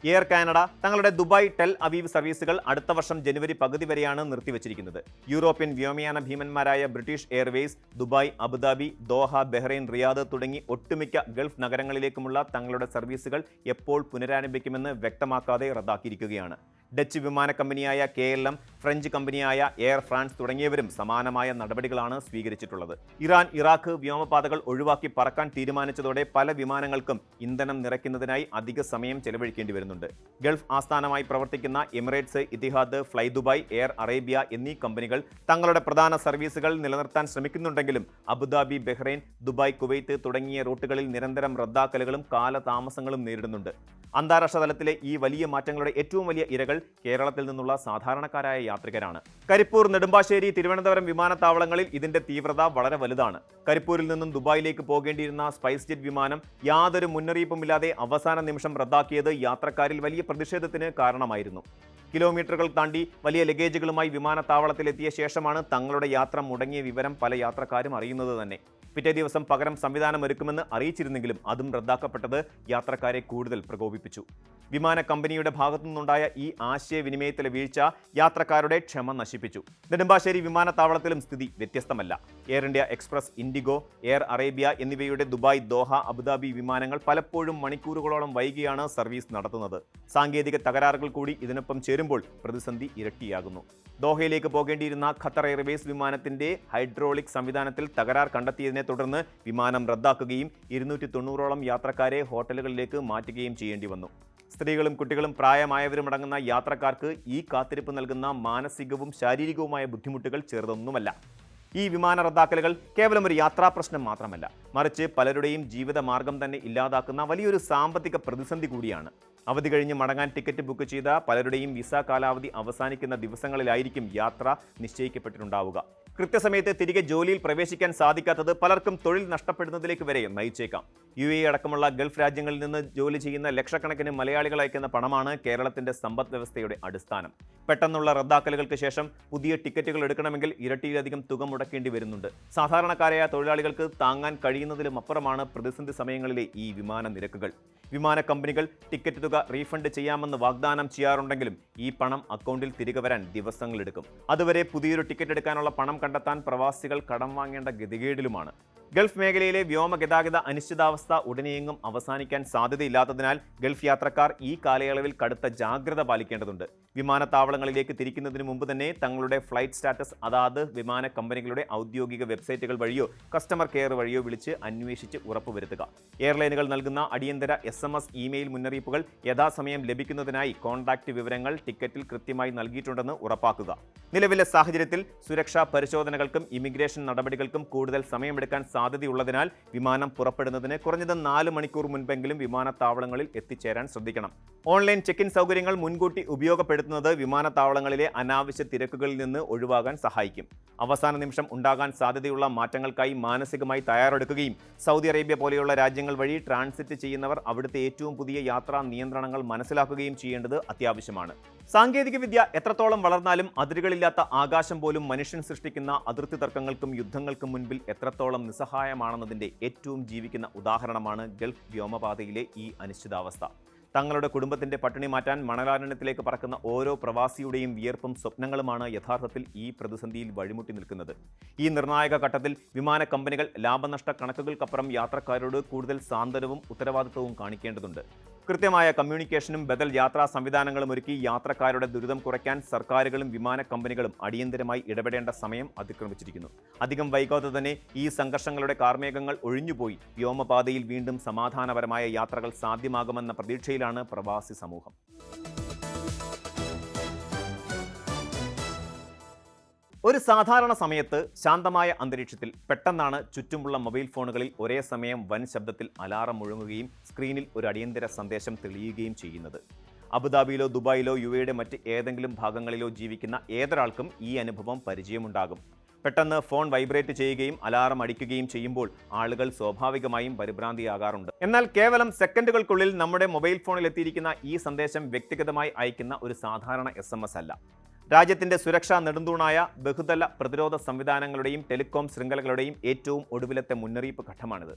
എയർ കാനഡ തങ്ങളുടെ ദുബായ് ടെൽ അവീവ് സർവീസുകൾ അടുത്ത വർഷം ജനുവരി പകുതി വരെയാണ് നിർത്തിവച്ചിരിക്കുന്നത്. യൂറോപ്യൻ വ്യോമയാന ഭീമന്മാരായ British Airways Dubai, Abu Dhabi, Doha, Bahrain, Riyadh തുടങ്ങി ഒട്ടുമിക്ക ഗൾഫ് നഗരങ്ങളിലേക്കുമുള്ള തങ്ങളുടെ സർവീസുകൾ എപ്പോൾ പുനരാരംഭിക്കുമെന്ന് വ്യക്തമാക്കാതെ റദ്ദാക്കിയിരിക്കുകയാണ്. ഡച്ച് വിമാന കമ്പനിയായ KLM, ഫ്രഞ്ച് കമ്പനിയായ എയർ ഫ്രാൻസ് തുടങ്ങിയവരും സമാനമായ നടപടികളാണ് സ്വീകരിച്ചിട്ടുള്ളത്. ഇറാൻ, ഇറാഖ് വ്യോമപാതകൾ ഒഴിവാക്കി പറക്കാൻ തീരുമാനിച്ചതോടെ പല വിമാനങ്ങൾക്കും ഇന്ധനം നിറയ്ക്കുന്നതിനായി അധിക സമയം ചെലവഴിക്കേണ്ടി വരുന്നുണ്ട്. ഗൾഫ് ആസ്ഥാനമായി പ്രവർത്തിക്കുന്ന Emirates, Etihad, fly Dubai, air Arabia എന്നീ കമ്പനികൾ തങ്ങളുടെ പ്രധാന സർവീസുകൾ നിലനിർത്താൻ ശ്രമിക്കുന്നുണ്ടെങ്കിലും അബുദാബി, ബഹ്റൈൻ, ദുബായ്, കുവൈത്ത് തുടങ്ങിയ റൂട്ടുകളിൽ നിരന്തരം റദ്ദാക്കലുകളും കാലതാമസങ്ങളും നേരിടുന്നുണ്ട്. അന്താരാഷ്ട്ര തലത്തിലെ ഈ വലിയ മാറ്റങ്ങളുടെ ഏറ്റവും വലിയ ഇരകൾ കേരളത്തിൽ നിന്നുള്ള സാധാരണക്കാരായ യാത്രികരാണ്. കരിപ്പൂർ, നെടുമ്പാശ്ശേരി, തിരുവനന്തപുരം വിമാനത്താവളങ്ങളിൽ ഇതിന്റെ തീവ്രത വളരെ വലുതാണ്. കരിപ്പൂരിൽ നിന്നും ദുബായിലേക്ക് പോകേണ്ടിയിരുന്ന സ്പൈസ് ജെറ്റ് വിമാനം യാതൊരു മുന്നറിയിപ്പുമില്ലാതെ അവസാന നിമിഷം റദ്ദാക്കിയത് യാത്രക്കാരിൽ വലിയ പ്രതിഷേധത്തിന് കാരണമായിരുന്നു. കിലോമീറ്ററുകൾ താണ്ടി വലിയ ലഗേജുകളുമായി വിമാനത്താവളത്തിലെത്തിയ ശേഷമാണ് തങ്ങളുടെ യാത്ര മുടങ്ങിയ വിവരം പല യാത്രക്കാരും അറിയുന്നത് തന്നെ. പിറ്റേ ദിവസം പകരം സംവിധാനം ഒരുക്കുമെന്ന് അറിയിച്ചിരുന്നെങ്കിലും അതും റദ്ദാക്കപ്പെട്ടത് യാത്രക്കാരെ കൂടുതൽ പ്രകോപിപ്പിച്ചു. വിമാന കമ്പനിയുടെ ഭാഗത്തു നിന്നുണ്ടായ ഈ ആശയവിനിമയത്തിലെ വീഴ്ച യാത്രക്കാരുടെ ക്ഷമ നശിപ്പിച്ചു. നെടുമ്പാശ്ശേരി വിമാനത്താവളത്തിലും സ്ഥിതി വ്യത്യസ്തമല്ല. Air India express, IndiGo, air Arabia എന്നിവയുടെ ദുബായ്, ദോഹ, അബുദാബി വിമാനങ്ങൾ പലപ്പോഴും മണിക്കൂറുകളോളം വൈകിയാണ് സർവീസ് നടത്തുന്നത്. സാങ്കേതിക തകരാറുകൾ കൂടി ഇതിനൊപ്പം ചേരുമ്പോൾ പ്രതിസന്ധി ഇരട്ടിയാകുന്നു. ദോഹയിലേക്ക് പോകേണ്ടിയിരുന്ന ഖത്തർ എയർവേസ് വിമാനത്തിന്റെ ഹൈഡ്രോളിക് സംവിധാനത്തിൽ തകരാർ കണ്ടെത്തിയതിനെ അറിയിച്ചതിനെ തുടർന്ന് വിമാനം റദ്ദാക്കുകയും 290ഓളം യാത്രക്കാരെ ഹോട്ടലുകളിലേക്ക് മാറ്റുകയും ചെയ്യേണ്ടി വന്നു. സ്ത്രീകളും കുട്ടികളും പ്രായമായവരും അടങ്ങുന്ന യാത്രക്കാർക്ക് ഈ കാത്തിരിപ്പ് നൽകുന്ന മാനസികവും ശാരീരികവുമായ ബുദ്ധിമുട്ടുകൾ ചെറുതൊന്നുമല്ല. ഈ വിമാന റദ്ദാക്കലുകൾ കേവലം ഒരു യാത്രാ പ്രശ്നം മാത്രമല്ല, മറിച്ച് പലരുടെയും ജീവിതമാർഗം തന്നെ ഇല്ലാതാക്കുന്ന വലിയൊരു സാമ്പത്തിക പ്രതിസന്ധി കൂടിയാണ്. അവധി കഴിഞ്ഞ് മടങ്ങാൻ ടിക്കറ്റ് ബുക്ക് ചെയ്ത പലരുടെയും വിസ കാലാവധി അവസാനിക്കുന്ന ദിവസങ്ങളിലായിരിക്കും യാത്ര നിശ്ചയിക്കപ്പെട്ടിട്ടുണ്ടാവുക. കൃത്യസമയത്ത് തിരികെ ജോലിയിൽ പ്രവേശിക്കാൻ സാധിക്കാത്തത് പലർക്കും തൊഴിൽ നഷ്ടപ്പെടുന്നതിലേക്ക് വരെ നയിച്ചേക്കാം. UAE അടക്കമുള്ള ഗൾഫ് രാജ്യങ്ങളിൽ നിന്ന് ജോലി ചെയ്യുന്ന ലക്ഷക്കണക്കിന് മലയാളികൾ അയക്കുന്ന പണമാണ് കേരളത്തിന്റെ സമ്പദ് വ്യവസ്ഥയുടെ അടിസ്ഥാനം. പെട്ടെന്നുള്ള റദ്ദാക്കലുകൾക്ക് ശേഷം പുതിയ ടിക്കറ്റുകൾ എടുക്കണമെങ്കിൽ ഇരട്ടിയിലധികം തുക മുടക്കേണ്ടി വരുന്നുണ്ട്. സാധാരണക്കാരായ തൊഴിലാളികൾക്ക് താങ്ങാൻ കഴിയുന്നതിലും അപ്പുറമാണ് പ്രതിസന്ധി സമയങ്ങളിലെ ഈ വിമാന നിരക്കുകൾ. വിമാന കമ്പനികൾ ടിക്കറ്റ് തുക റീഫണ്ട് ചെയ്യാമെന്ന് വാഗ്ദാനം ചെയ്യാറുണ്ടെങ്കിലും ഈ പണം അക്കൗണ്ടിൽ തിരികെ വരാൻ ദിവസങ്ങളെടുക്കും. അതുവരെ പുതിയൊരു ടിക്കറ്റ് എടുക്കാനുള്ള പണം കണ്ടെത്താൻ പ്രവാസികൾ കടം വാങ്ങേണ്ട ഗതികേടിലുമാണ്. ഗൾഫ് മേഖലയിലെ വ്യോമ ഗതാഗത അനിശ്ചിതാവസ്ഥ ഉടനെയെങ്ങും അവസാനിക്കാൻ സാധ്യതയില്ലാത്തതിനാൽ ഗൾഫ് യാത്രക്കാർ ഈ കാലയളവിൽ കടുത്ത ജാഗ്രത പാലിക്കേണ്ടതുണ്ട്. വിമാനത്താവളങ്ങളിലേക്ക് തിരിക്കുന്നതിന് മുമ്പ് തന്നെ തങ്ങളുടെ ഫ്ലൈറ്റ് സ്റ്റാറ്റസ് അതാത് വിമാന കമ്പനികളുടെ ഔദ്യോഗിക വെബ്സൈറ്റുകൾ വഴിയോ കസ്റ്റമർ കെയർ വഴിയോ വിളിച്ച് അന്വേഷിച്ച് ഉറപ്പുവരുത്തുക. എയർലൈനുകൾ നൽകുന്ന അടിയന്തര SMS, ഇമെയിൽ മുന്നറിയിപ്പുകൾ യഥാസമയം ലഭിക്കുന്നതിനായി കോൺടാക്റ്റ് വിവരങ്ങൾ ടിക്കറ്റിൽ കൃത്യമായി നൽകിയിട്ടുണ്ടെന്ന് ഉറപ്പാക്കുക. നിലവിലെ സാഹചര്യത്തിൽ സുരക്ഷാ പരിശോധനകൾക്കും ഇമിഗ്രേഷൻ നടപടികൾക്കും കൂടുതൽ സമയമെടുക്കാൻ സാധ്യതയുള്ളതിനാൽ വിമാനം പുറപ്പെടുന്നതിന് കുറഞ്ഞത് 4 മണിക്കൂർ മുൻപെങ്കിലും വിമാനത്താവളങ്ങളിൽ എത്തിച്ചേരാൻ ശ്രദ്ധിക്കണം. ഓൺലൈൻ ചെക്ക് ഇൻ സൗകര്യങ്ങൾ മുൻകൂട്ടി ഉപയോഗപ്പെടുത്തുന്നത് വിമാനത്താവളങ്ങളിലെ അനാവശ്യ തിരക്കുകളിൽ നിന്ന് ഒഴിവാകാൻ സഹായിക്കും. അവസാന നിമിഷം ഉണ്ടാകാൻ സാധ്യതയുള്ള മാറ്റങ്ങൾക്കായി മാനസികമായി തയ്യാറെടുക്കുകയും സൗദി അറേബ്യ പോലെയുള്ള രാജ്യങ്ങൾ വഴി ട്രാൻസിറ്റ് ചെയ്യുന്നവർ അവിടുത്തെ ഏറ്റവും പുതിയ യാത്രാ നിയന്ത്രണങ്ങൾ മനസ്സിലാക്കുകയും ചെയ്യേണ്ടത് അത്യാവശ്യമാണ്. സാങ്കേതികവിദ്യ എത്രത്തോളം വളർന്നാലും അതിരുകളില്ലാത്ത ആകാശം പോലും മനുഷ്യൻ സൃഷ്ടിക്കുന്ന അതിർത്തി തർക്കങ്ങൾക്കും യുദ്ധങ്ങൾക്കും മുൻപിൽ എത്രത്തോളം നിസ്സഹായമാണെന്നതിൻ്റെ ഏറ്റവും ജീവിക്കുന്ന ഉദാഹരണമാണ് ഗൾഫ് വ്യോമപാതയിലെ ഈ അനിശ്ചിതാവസ്ഥ. തങ്ങളുടെ കുടുംബത്തിന്റെ പട്ടിണി മാറ്റാൻ മണലാരണ്യത്തിലേക്ക് പറക്കുന്ന ഓരോ പ്രവാസിയുടെയും വിയർപ്പും സ്വപ്നങ്ങളുമാണ് യഥാർത്ഥത്തിൽ ഈ പ്രതിസന്ധിയിൽ വഴിമുട്ടി നിൽക്കുന്നത്. ഈ നിർണായക ഘട്ടത്തിൽ വിമാന കമ്പനികൾ ലാഭനഷ്ട കണക്കുകൾക്കപ്പുറം യാത്രക്കാരോട് കൂടുതൽ സാന്ത്വനവും ഉത്തരവാദിത്വവും കാണിക്കേണ്ടതുണ്ട്. കൃത്യമായ കമ്മ്യൂണിക്കേഷനും ബദൽ യാത്രാ സംവിധാനങ്ങളും ഒരുക്കി യാത്രക്കാരുടെ ദുരിതം കുറയ്ക്കാൻ സർക്കാരുകളും വിമാന കമ്പനികളും അടിയന്തരമായി ഇടപെടേണ്ട സമയം അതിക്രമിച്ചിരിക്കുന്നു. അധികം വൈകാതെ തന്നെ ഈ സംഘർഷങ്ങളുടെ കാർമേഘങ്ങൾ ഒഴിഞ്ഞുപോയി വ്യോമപാതയിൽ വീണ്ടും സമാധാനപരമായ യാത്രകൾ സാധ്യമാകുമെന്ന പ്രതീക്ഷയിലാണ് പ്രവാസി സമൂഹം. ഒരു സാധാരണ സമയത്ത് ശാന്തമായ അന്തരീക്ഷത്തിൽ പെട്ടെന്നാണ് ചുറ്റുമുള്ള മൊബൈൽ ഫോണുകളിൽ ഒരേ സമയം വൻ ശബ്ദത്തിൽ അലാറം മുഴങ്ങുകയും സ്ക്രീനിൽ ഒരു അടിയന്തര സന്ദേശം തെളിയുകയും ചെയ്യുന്നത്. അബുദാബിയിലോ ദുബായിലോ UAEയുടെ മറ്റ് ഏതെങ്കിലും ഭാഗങ്ങളിലോ ജീവിക്കുന്ന ഏതൊരാൾക്കും ഈ അനുഭവം പരിചയമുണ്ടാകും. പെട്ടെന്ന് ഫോൺ വൈബ്രേറ്റ് ചെയ്യുകയും അലാറം അടിക്കുകയും ചെയ്യുമ്പോൾ ആളുകൾ സ്വാഭാവികമായും പരിഭ്രാന്തിയാകാറുണ്ട്. എന്നാൽ കേവലം സെക്കൻഡുകൾക്കുള്ളിൽ നമ്മുടെ മൊബൈൽ ഫോണിൽ എത്തിയിരിക്കുന്ന ഈ സന്ദേശം വ്യക്തിഗതമായി അയക്കുന്ന ഒരു സാധാരണ SMS അല്ല. രാജ്യത്തിന്റെ സുരക്ഷാ നെടുന്തൂണായ ബഹുതല പ്രതിരോധ സംവിധാനങ്ങളുടെയും ടെലികോം ശൃംഖലകളുടെയും ഏറ്റവും ഒടുവിലത്തെ മുന്നറിയിപ്പ് ഘട്ടമാണിത്.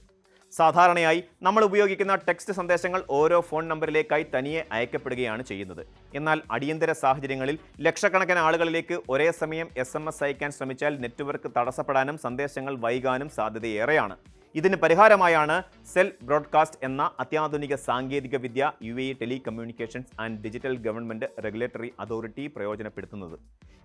സാധാരണയായി നമ്മൾ ഉപയോഗിക്കുന്ന ടെക്സ്റ്റ് സന്ദേശങ്ങൾ ഓരോ ഫോൺ നമ്പറിലേക്കായി തനിയെ അയക്കപ്പെടുകയാണ് ചെയ്യുന്നത്. എന്നാൽ അടിയന്തര സാഹചര്യങ്ങളിൽ ലക്ഷക്കണക്കിന് ആളുകളിലേക്ക് ഒരേ സമയം SMS അയക്കാൻ ശ്രമിച്ചാൽ നെറ്റ്വർക്ക് തടസ്സപ്പെടാനും സന്ദേശങ്ങൾ വൈകാനും സാധ്യതയേറെയാണ്. ഇതിന് പരിഹാരമായാണ് സെൽ ബ്രോഡ്കാസ്റ്റ് എന്ന അത്യാധുനിക സാങ്കേതിക വിദ്യ UAE telecommunications and digital government regulatory authority പ്രയോജനപ്പെടുത്തുന്നത്.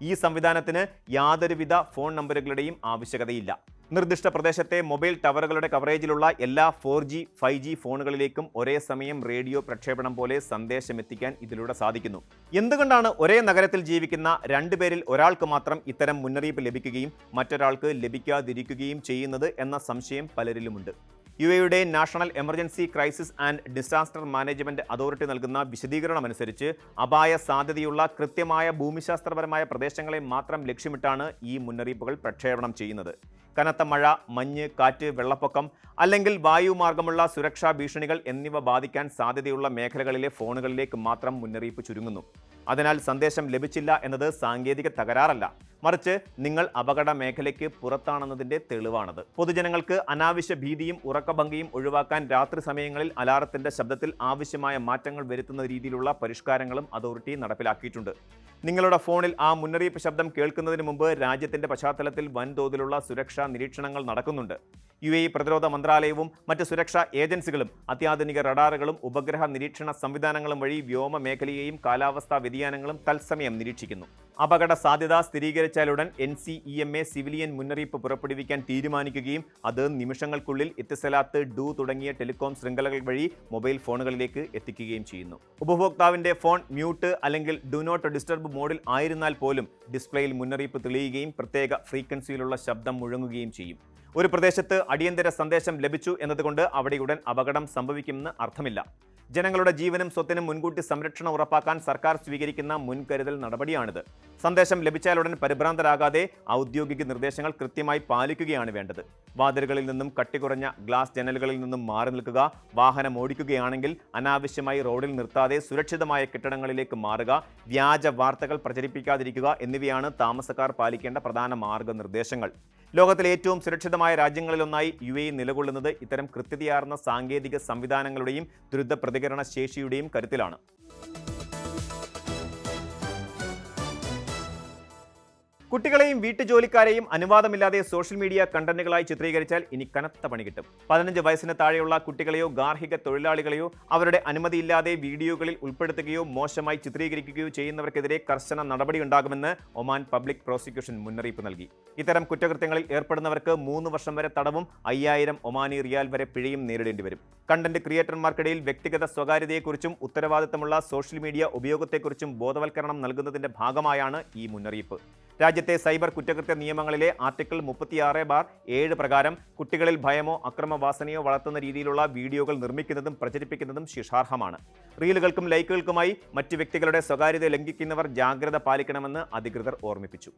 ഈ സംവിധാനത്തിന് യാതൊരുവിധ ഫോൺ നമ്പറുകളുടെയും ആവശ്യകതയില്ല. നിർദ്ദിഷ്ട പ്രദേശത്തെ മൊബൈൽ ടവറുകളുടെ കവറേജിലുള്ള എല്ലാ 4G, 5G ഫോണുകളിലേക്കും ഒരേ സമയം റേഡിയോ പ്രക്ഷേപണം പോലെ സന്ദേശമെത്തിക്കാൻ ഇതിലൂടെ സാധിക്കുന്നു. എന്തുകൊണ്ടാണ് ഒരേ നഗരത്തിൽ ജീവിക്കുന്ന 2 പേരിൽ ഒരാൾക്ക് മാത്രം ഇത്തരം മുന്നറിയിപ്പ് ലഭിക്കുകയും മറ്റൊരാൾക്ക് ലഭിക്കാതിരിക്കുകയും ചെയ്യുന്നത് എന്ന സംശയം പലരിലുമുണ്ട്. UAEയുടെ national emergency crisis and disaster management authority നൽകുന്ന വിശദീകരണമനുസരിച്ച് അപായ സാധ്യതയുള്ള കൃത്യമായ ഭൂമിശാസ്ത്രപരമായ പ്രദേശങ്ങളെ മാത്രം ലക്ഷ്യമിട്ടാണ് ഈ മുന്നറിയിപ്പുകൾ പ്രക്ഷേപണം ചെയ്യുന്നത്. കനത്ത മഴ, മഞ്ഞ്, കാറ്റ്, വെള്ളപ്പൊക്കം അല്ലെങ്കിൽ വായുമാർഗമുള്ള സുരക്ഷാ ഭീഷണികൾ എന്നിവ ബാധിക്കാൻ സാധ്യതയുള്ള മേഖലകളിലെ ഫോണുകളിലേക്ക് മാത്രം മുന്നറിയിപ്പ് ചുരുങ്ങുന്നു. അതിനാൽ സന്ദേശം ലഭിച്ചില്ല എന്നത് സാങ്കേതിക തകരാറല്ല, മറിച്ച് നിങ്ങൾ അപകട മേഖലയ്ക്ക് പുറത്താണെന്നതിൻ്റെ തെളിവാണത്. പൊതുജനങ്ങൾക്ക് അനാവശ്യ ഭീതിയും ഉറക്കഭംഗിയും ഒഴിവാക്കാൻ രാത്രി സമയങ്ങളിൽ അലാറത്തിന്റെ ശബ്ദത്തിൽ ആവശ്യമായ മാറ്റങ്ങൾ വരുത്തുന്ന രീതിയിലുള്ള പരിഷ്കാരങ്ങളും അതോറിറ്റി നടപ്പിലാക്കിയിട്ടുണ്ട്. നിങ്ങളുടെ ഫോണിൽ ആ മുന്നറിയിപ്പ് ശബ്ദം കേൾക്കുന്നതിന് മുമ്പ് രാജ്യത്തിന്റെ പശ്ചാത്തലത്തിൽ വൻതോതിലുള്ള സുരക്ഷാ നിരീക്ഷണങ്ങൾ നടക്കുന്നുണ്ട്. പ്രതിരോധ മന്ത്രാലയവും മറ്റ് സുരക്ഷാ ഏജൻസികളും അത്യാധുനിക റഡാറുകളും ഉപഗ്രഹ നിരീക്ഷണ സംവിധാനങ്ങളും വഴി വ്യോമ മേഖലയെയും കാലാവസ്ഥാ വ്യതിയാനങ്ങളും തത്സമയം നിരീക്ഷിക്കുന്നു. അപകട സാധ്യത സ്ഥിരീകരിച്ചാലുടൻ NCEMA സിവിലിയൻ മുന്നറിയിപ്പ് പുറപ്പെടുവിക്കാൻ തീരുമാനിക്കുകയും അത് നിമിഷങ്ങൾക്കുള്ളിൽ ഇത്തിസലാത്ത്, ഡു തുടങ്ങിയ ടെലികോം ശൃംഖലകൾ വഴി മൊബൈൽ ഫോണുകളിലേക്ക് എത്തിക്കുകയും ചെയ്യുന്നു. ഉപഭോക്താവിന്റെ ഫോൺ മ്യൂട്ട് അല്ലെങ്കിൽ ഡു നോട്ട് ഡിസ്റ്റർബ് മോഡിൽ ആയിരുന്നാൽ പോലും ഡിസ്പ്ലേയിൽ മുന്നറിയിപ്പ് തെളിയുകയും പ്രത്യേക ഫ്രീക്വൻസിയിലുള്ള ശബ്ദം മുഴങ്ങുകയും ചെയ്യും. ഒരു പ്രദേശത്ത് അടിയന്തര സന്ദേശം ലഭിച്ചു എന്നതുകൊണ്ട് അവിടെ ഉടൻ അപകടം സംഭവിക്കുമെന്ന് അർത്ഥമില്ല. ജനങ്ങളുടെ ജീവനും സ്വത്തിനും മുൻകൂട്ടി സംരക്ഷണം ഉറപ്പാക്കാൻ സർക്കാർ സ്വീകരിക്കുന്ന മുൻകരുതൽ നടപടിയാണിത്. സന്ദേശം ലഭിച്ചാലുടൻ പരിഭ്രാന്തരാകാതെ ഔദ്യോഗിക നിർദ്ദേശങ്ങൾ കൃത്യമായി പാലിക്കുകയാണ് വേണ്ടത്. വാതിലുകളിൽ നിന്നും കട്ടികുറഞ്ഞ ഗ്ലാസ് ജനലുകളിൽ നിന്നും മാറി നിൽക്കുക, വാഹനം ഓടിക്കുകയാണെങ്കിൽ അനാവശ്യമായി റോഡിൽ നിർത്താതെ സുരക്ഷിതമായ കെട്ടിടങ്ങളിലേക്ക് മാറുക, വ്യാജ വാർത്തകൾ പ്രചരിപ്പിക്കാതിരിക്കുക എന്നിവയാണ് താമസക്കാർ പാലിക്കേണ്ട പ്രധാന മാർഗനിർദ്ദേശങ്ങൾ. ലോകത്തിലെ ഏറ്റവും സുരക്ഷിതമായ രാജ്യങ്ങളിലൊന്നായി UAE നിലകൊള്ളുന്നത് ഇത്തരം കൃത്യതയാർന്ന സാങ്കേതിക സംവിധാനങ്ങളുടെയും ദ്രുത പ്രതികരണ ശേഷിയുടെയും കരുത്തിലാണ്. കുട്ടികളെയും വീട്ടുജോലിക്കാരെയും അനുവാദമില്ലാതെ സോഷ്യൽ മീഡിയ കണ്ടന്റുകളായി ചിത്രീകരിച്ചാൽ ഇനി കനത്ത പണി കിട്ടും. 15 വയസ്സിന് താഴെയുള്ള കുട്ടികളെയോ ഗാർഹിക തൊഴിലാളികളെയോ അവരുടെ അനുമതിയില്ലാതെ വീഡിയോകളിൽ ഉൾപ്പെടുത്തുകയോ മോശമായി ചിത്രീകരിക്കുകയോ ചെയ്യുന്നവർക്കെതിരെ കർശന നടപടിയുണ്ടാകുമെന്ന് ഒമാൻ പബ്ലിക് പ്രോസിക്യൂഷൻ മുന്നറിയിപ്പ് നൽകി. ഇത്തരം കുറ്റകൃത്യങ്ങളിൽ ഏർപ്പെടുന്നവർക്ക് 3 വർഷം വരെ തടവും 5000 ഒമാനി റിയാൽ വരെ പിഴയും നേരിടേണ്ടി വരും. കണ്ടന്റ് ക്രിയേറ്റർമാർക്കിടയിൽ വ്യക്തിഗത സ്വകാര്യതയെക്കുറിച്ചും ഉത്തരവാദിത്തമുള്ള സോഷ്യൽ മീഡിയ ഉപയോഗത്തെക്കുറിച്ചും ബോധവൽക്കരണം നൽകുന്നതിന്റെ ഭാഗമായാണ് ഈ മുന്നറിയിപ്പ്. രാജ്യത്തെ സൈബർ കുറ്റകൃത്യ നിയമങ്ങളിലെ ആർട്ടിക്കിൾ 36(7) പ്രകാരം കുട്ടികളിൽ ഭയമോ അക്രമവാസനയോ വളർത്തുന്ന രീതിയിലുള്ള വീഡിയോകൾ നിർമ്മിക്കുന്നതും പ്രചരിപ്പിക്കുന്നതും ശിക്ഷാർഹമാണ്. റീലുകൾക്കും ലൈക്കുകൾക്കുമായി മറ്റു വ്യക്തികളുടെ സ്വകാര്യത ലംഘിക്കുന്നവർ ജാഗ്രത പാലിക്കണമെന്ന് അധികൃതർ ഓർമ്മിപ്പിച്ചു.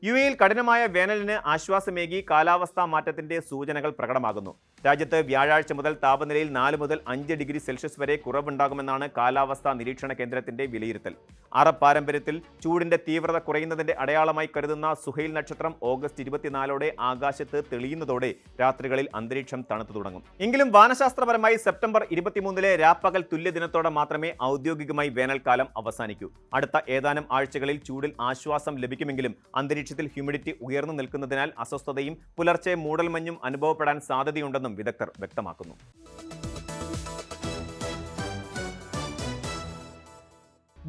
UAE കഠിനമായ വേനലിന് ആശ്വാസമേകി കാലാവസ്ഥാ മാറ്റത്തിന്റെ സൂചനകൾ പ്രകടമാകുന്നു. രാജ്യത്ത് വ്യാഴാഴ്ച മുതൽ താപനിലയിൽ 4 മുതൽ 5 ഡിഗ്രി സെൽഷ്യസ് വരെ കുറവുണ്ടാകുമെന്നാണ് കാലാവസ്ഥാ നിരീക്ഷണ കേന്ദ്രത്തിന്റെ വിലയിരുത്തൽ. അറബ് പാരമ്പര്യത്തിൽ ചൂടിന്റെ തീവ്രത കുറയുന്നതിന്റെ അടയാളമായി കരുതുന്ന സുഹൈൽ നക്ഷത്രം ഓഗസ്റ്റ് 24 ആകാശത്ത് തെളിയുന്നതോടെ രാത്രികളിൽ അന്തരീക്ഷം തണുത്തു തുടങ്ങും. എങ്കിലും വാനശാസ്ത്രപരമായി സെപ്റ്റംബർ 23 രാപ്പകൽ തുല്യ ദിനത്തോടെ മാത്രമേ ഔദ്യോഗികമായി വേനൽക്കാലം അവസാനിക്കൂ. അടുത്ത ഏതാനും ആഴ്ചകളിൽ ചൂടിൽ ആശ്വാസം ലഭിക്കുമെങ്കിലും അന്തരീക്ഷത്തിൽ ഹ്യൂമിഡിറ്റി ഉയർന്നു നിൽക്കുന്നതിനാൽ അസ്വസ്ഥതയും പുലർച്ചെ മൂടൽമഞ്ഞും അനുഭവപ്പെടാൻ സാധ്യതയുണ്ടെന്നും വിദഗ്ധർ വ്യക്തമാക്കുന്നു.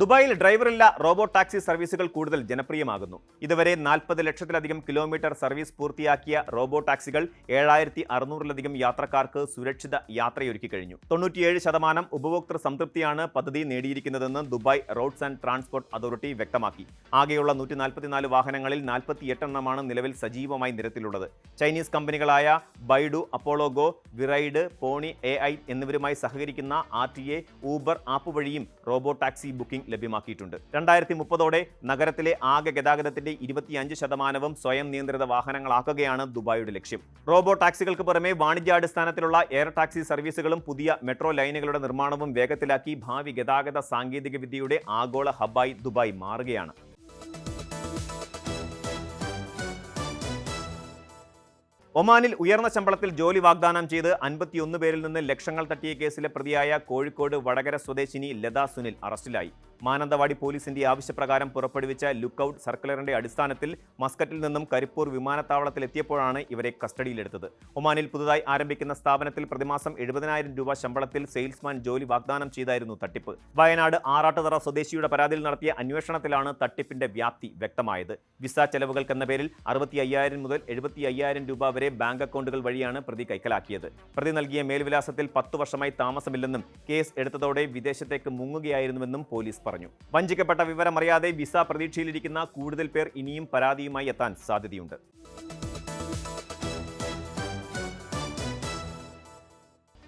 ദുബായിൽ ഡ്രൈവറില്ല റോബോ ടാക്സി സർവീസുകൾ കൂടുതൽ ജനപ്രിയമാകുന്നു. ഇതുവരെ 40 ലക്ഷത്തിലധികം കിലോമീറ്റർ സർവീസ് പൂർത്തിയാക്കിയ റോബോ ടാക്സികൾ 7600-ലധികം യാത്രക്കാർക്ക് സുരക്ഷിത യാത്രയൊരുക്കി കഴിഞ്ഞു. 97% ഉപഭോക്തൃ സംതൃപ്തിയാണ് പദ്ധതി നേടിയിരിക്കുന്നതെന്ന് Dubai roads and transport authority വ്യക്തമാക്കി. ആകെയുള്ള 144 വാഹനങ്ങളിൽ 48 എണ്ണമാണ് നിലവിൽ സജീവമായി നിരത്തിലുള്ളത്. ചൈനീസ് കമ്പനികളായ Baidu, Apollo Go, WeRide, Pony AI എന്നിവരുമായി സഹകരിക്കുന്ന RTA, ഊബർ ആപ്പ് വഴിയും റോബോ ടാക്സി ബുക്കിംഗ് ലഭ്യമാക്കിയിട്ടുണ്ട്. 2030 നഗരത്തിലെ ആകെ ഗതാഗതത്തിന്റെ 25% സ്വയം നിയന്ത്രിത വാഹനങ്ങളാക്കുകയാണ് ദുബായിയുടെ ലക്ഷ്യം. റോബോ ടാക്സികൾക്ക് പുറമെ വാണിജ്യാടിസ്ഥാനത്തിലുള്ള എയർ ടാക്സി സർവീസുകളും പുതിയ മെട്രോ ലൈനുകളുടെ നിർമ്മാണവും വേഗത്തിലാക്കി ഭാവി ഗതാഗത സാങ്കേതികവിദ്യയുടെ ആഗോള ഹബ്ബായി ദുബായ് മാറുകയാണ്. ഒമാനിൽ ഉയർന്ന ശമ്പളത്തിൽ ജോലി വാഗ്ദാനം ചെയ്ത് 51 പേരിൽ നിന്ന് ലക്ഷങ്ങൾ തട്ടിയ കേസിലെ പ്രതിയായ കോഴിക്കോട് വടകര സ്വദേശിനി ലത സുനിൽ അറസ്റ്റിലായി. മാനന്തവാടി പോലീസിന്റെ ആവശ്യപ്രകാരം പുറപ്പെടുവിച്ച ലുക്കൌട്ട് സർക്കുലറിന്റെ അടിസ്ഥാനത്തിൽ മസ്കറ്റിൽ നിന്നും കരിപ്പൂർ വിമാനത്താവളത്തിൽ എത്തിയപ്പോഴാണ് ഇവരെ കസ്റ്റഡിയിലെടുത്തത്. ഒമാനിൽ പുതുതായി ആരംഭിക്കുന്ന സ്ഥാപനത്തിൽ പ്രതിമാസം 70,000 രൂപ ശമ്പളത്തിൽ സെയിൽസ്മാൻ ജോലി വാഗ്ദാനം ചെയ്തായിരുന്നു തട്ടിപ്പ്. വയനാട് ആറാട്ടുതറ സ്വദേശിയുടെ പരാതിയിൽ നടത്തിയ അന്വേഷണത്തിലാണ് തട്ടിപ്പിന്റെ വ്യാപ്തി വ്യക്തമായത്. വിസ ചെലവുകൾക്കെന്ന പേരിൽ 65,000 മുതൽ 75,000 രൂപ വരെ ബാങ്ക് അക്കൗണ്ടുകൾ വഴിയാണ് പ്രതി കൈക്കലാക്കിയത്. പ്രതി നൽകിയ മേൽവിലാസത്തിൽ 10 വർഷമായി താമസമില്ലെന്നും കേസ് എടുത്തതോടെ വിദേശത്തേക്ക് മുങ്ങുകയായിരുന്നുവെന്നും പോലീസ് പറഞ്ഞു. വഞ്ചിക്കപ്പെട്ട വിവരമറിയാതെ വിസ പ്രതീക്ഷയിലിരിക്കുന്ന കൂടുതൽ പേർ ഇനിയും പരാതിയുമായി എത്താൻ സാധ്യതയുണ്ട്.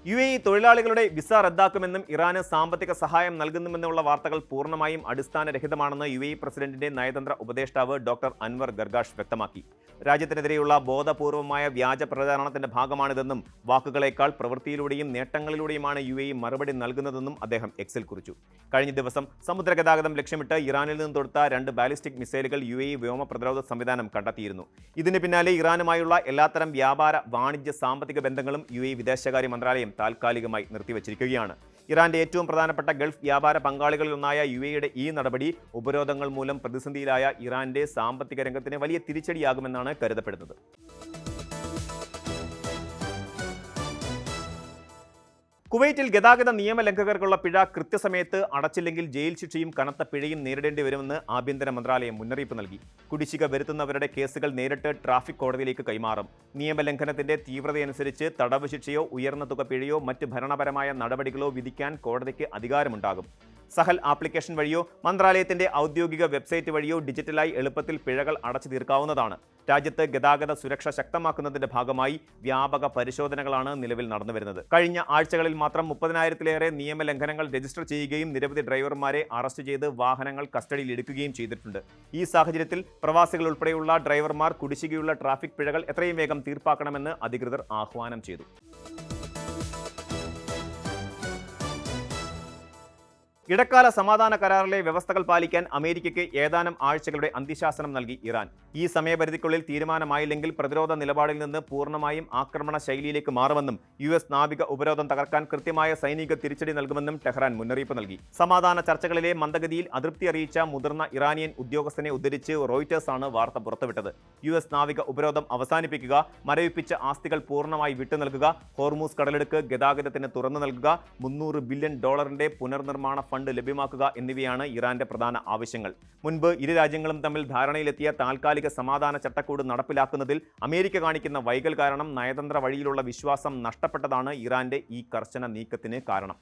UAE തൊഴിലാളികളുടെ വിസ റദ്ദാക്കുമെന്നും ഇറാന് സാമ്പത്തിക സഹായം നൽകുന്നുമെന്നുള്ള വാർത്തകൾ പൂർണ്ണമായും അടിസ്ഥാനരഹിതമാണെന്ന് UAE പ്രസിഡന്റിന്റെ നയതന്ത്ര ഉപദേഷ്ടാവ് ഡോക്ടർ അൻവർ ഗർഗാഷ് വ്യക്തമാക്കി. രാജ്യത്തിനെതിരെയുള്ള ബോധപൂർവമായ വ്യാജ പ്രചാരണത്തിന്റെ ഭാഗമാണിതെന്നും വാക്കുകളേക്കാൾ പ്രവൃത്തിയിലൂടെയും നേട്ടങ്ങളിലൂടെയുമാണ് UAE മറുപടി നൽകുന്നതെന്നും അദ്ദേഹം എക്സിൽ കുറിച്ചു. കഴിഞ്ഞ ദിവസം സമുദ്രഗതാഗതം ലക്ഷ്യമിട്ട് ഇറാനിൽ നിന്ന് തൊടുത്ത 2 ബാലിസ്റ്റിക് മിസൈലുകൾ UAE വ്യോമ പ്രതിരോധ സംവിധാനം കണ്ടെത്തിയിരുന്നു. ഇതിന് പിന്നാലെ ഇറാനുമായുള്ള എല്ലാത്തരം വ്യാപാര, വാണിജ്യ, സാമ്പത്തിക ബന്ധങ്ങളും UAE വിദേശകാര്യ മന്ത്രാലയം താൽക്കാലികമായി നിർത്തിവച്ചിരിക്കുകയാണ്. ഇറാന്റെ ഏറ്റവും പ്രധാനപ്പെട്ട ഗൾഫ് വ്യാപാര പങ്കാളികളിലൊന്നായ UAE-യുടെ ഈ നടപടി ഉപരോധങ്ങൾ മൂലം പ്രതിസന്ധിയിലായ ഇറാന്റെ സാമ്പത്തിക രംഗത്തിന് വലിയ തിരിച്ചടിയാകുമെന്നാണ് കരുതപ്പെടുന്നത്. കുവൈറ്റിൽ ഗതാഗത നിയമലംഘകർക്കുള്ള പിഴ കൃത്യസമയത്ത് അടച്ചില്ലെങ്കിൽ ജയിൽ ശിക്ഷയും കനത്ത പിഴയും നേരിടേണ്ടി വരുമെന്ന് ആഭ്യന്തര മന്ത്രാലയം മുന്നറിയിപ്പ് നൽകി. കുടിശ്ശിക വരുത്തുന്നവരുടെ കേസുകൾ നേരിട്ട് ട്രാഫിക് കോടതിയിലേക്ക് കൈമാറും. നിയമലംഘനത്തിന്റെ തീവ്രതയനുസരിച്ച് തടവ് ശിക്ഷയോ ഉയർന്ന തുക പിഴയോ മറ്റ് ഭരണപരമായ നടപടികളോ വിധിക്കാൻ കോടതിക്ക് അധികാരമുണ്ടാകും. സഹൽ ആപ്ലിക്കേഷൻ വഴിയോ മന്ത്രാലയത്തിന്റെ ഔദ്യോഗിക വെബ്സൈറ്റ് വഴിയോ ഡിജിറ്റലായി എളുപ്പത്തിൽ പിഴകൾ അടച്ചു തീർക്കാവുന്നതാണ്. രാജ്യത്ത് ഗതാഗത സുരക്ഷ ശക്തമാക്കുന്നതിന്റെ ഭാഗമായി വ്യാപക പരിശോധനകളാണ് നിലവിൽ നടന്നുവരുന്നത്. കഴിഞ്ഞ ആഴ്ചകളിൽ മാത്രം 30,000-ലേറെ നിയമലംഘനങ്ങൾ രജിസ്റ്റർ ചെയ്യുകയും നിരവധി ഡ്രൈവർമാരെ അറസ്റ്റ് ചെയ്ത് വാഹനങ്ങൾ കസ്റ്റഡിയിൽ എടുക്കുകയും ചെയ്തിട്ടുണ്ട്. ഈ സാഹചര്യത്തിൽ പ്രവാസികൾ ഉൾപ്പെടെയുള്ള ഡ്രൈവർമാർ കുടിശ്ശികയുള്ള ട്രാഫിക് പിഴകൾ എത്രയും വേഗം തീർപ്പാക്കണമെന്ന് അധികൃതർ ആഹ്വാനം ചെയ്തു. ഇടക്കാല സമാധാന കരാറിലെ വ്യവസ്ഥകൾ പാലിക്കാൻ അമേരിക്കയ്ക്ക് ഏതാനും ആഴ്ചകളുടെ അന്ത്യശാസനം നൽകി ഇറാൻ. ഈ സമയപരിധിക്കുള്ളിൽ തീരുമാനമായില്ലെങ്കിൽ പ്രതിരോധ നിലപാടിൽ നിന്ന് പൂർണ്ണമായും ആക്രമണ ശൈലിയിലേക്ക് മാറുമെന്നും US നാവിക ഉപരോധം തകർക്കാൻ കൃത്യമായ സൈനിക തിരിച്ചടി നൽകുമെന്നും ടെഹ്റാൻ മുന്നറിയിപ്പ് നൽകി. സമാധാന ചർച്ചകളിലെ മന്ദഗതിയിൽ അതൃപ്തി അറിയിച്ച മുതിർന്ന ഇറാനിയൻ ഉദ്യോഗസ്ഥനെ ഉദ്ധരിച്ച് റോയിറ്റേഴ്സ് ആണ് വാർത്ത പുറത്തുവിട്ടത്. US നാവിക ഉപരോധം അവസാനിപ്പിക്കുക, മരവിപ്പിച്ച ആസ്തികൾ പൂർണ്ണമായി വിട്ടുനൽകുക, ഹോർമൂസ് കടലെടുക്ക് ഗതാഗതത്തിന് തുറന്നു നൽകുക, $300 ബില്യൺ പുനർനിർമ്മാണ ഫണ്ട് ലഭ്യമാക്കുക എന്നിവയാണ് ഇറാന്റെ പ്രധാന ആവശ്യങ്ങൾ. മുൻപ് ഇരു രാജ്യങ്ങളും തമ്മിൽ ധാരണയിലെത്തിയ താൽക്കാലിക സമാധാന ചട്ടക്കൂട് നടപ്പിലാക്കുന്നതിൽ അമേരിക്ക കാണിക്കുന്ന വൈകൽ കാരണം നയതന്ത്ര വഴിയിലുള്ള വിശ്വാസം നഷ്ടപ്പെട്ടതാണ് ഇറാന്റെ ഈ കർശന നീക്കത്തിന് കാരണം.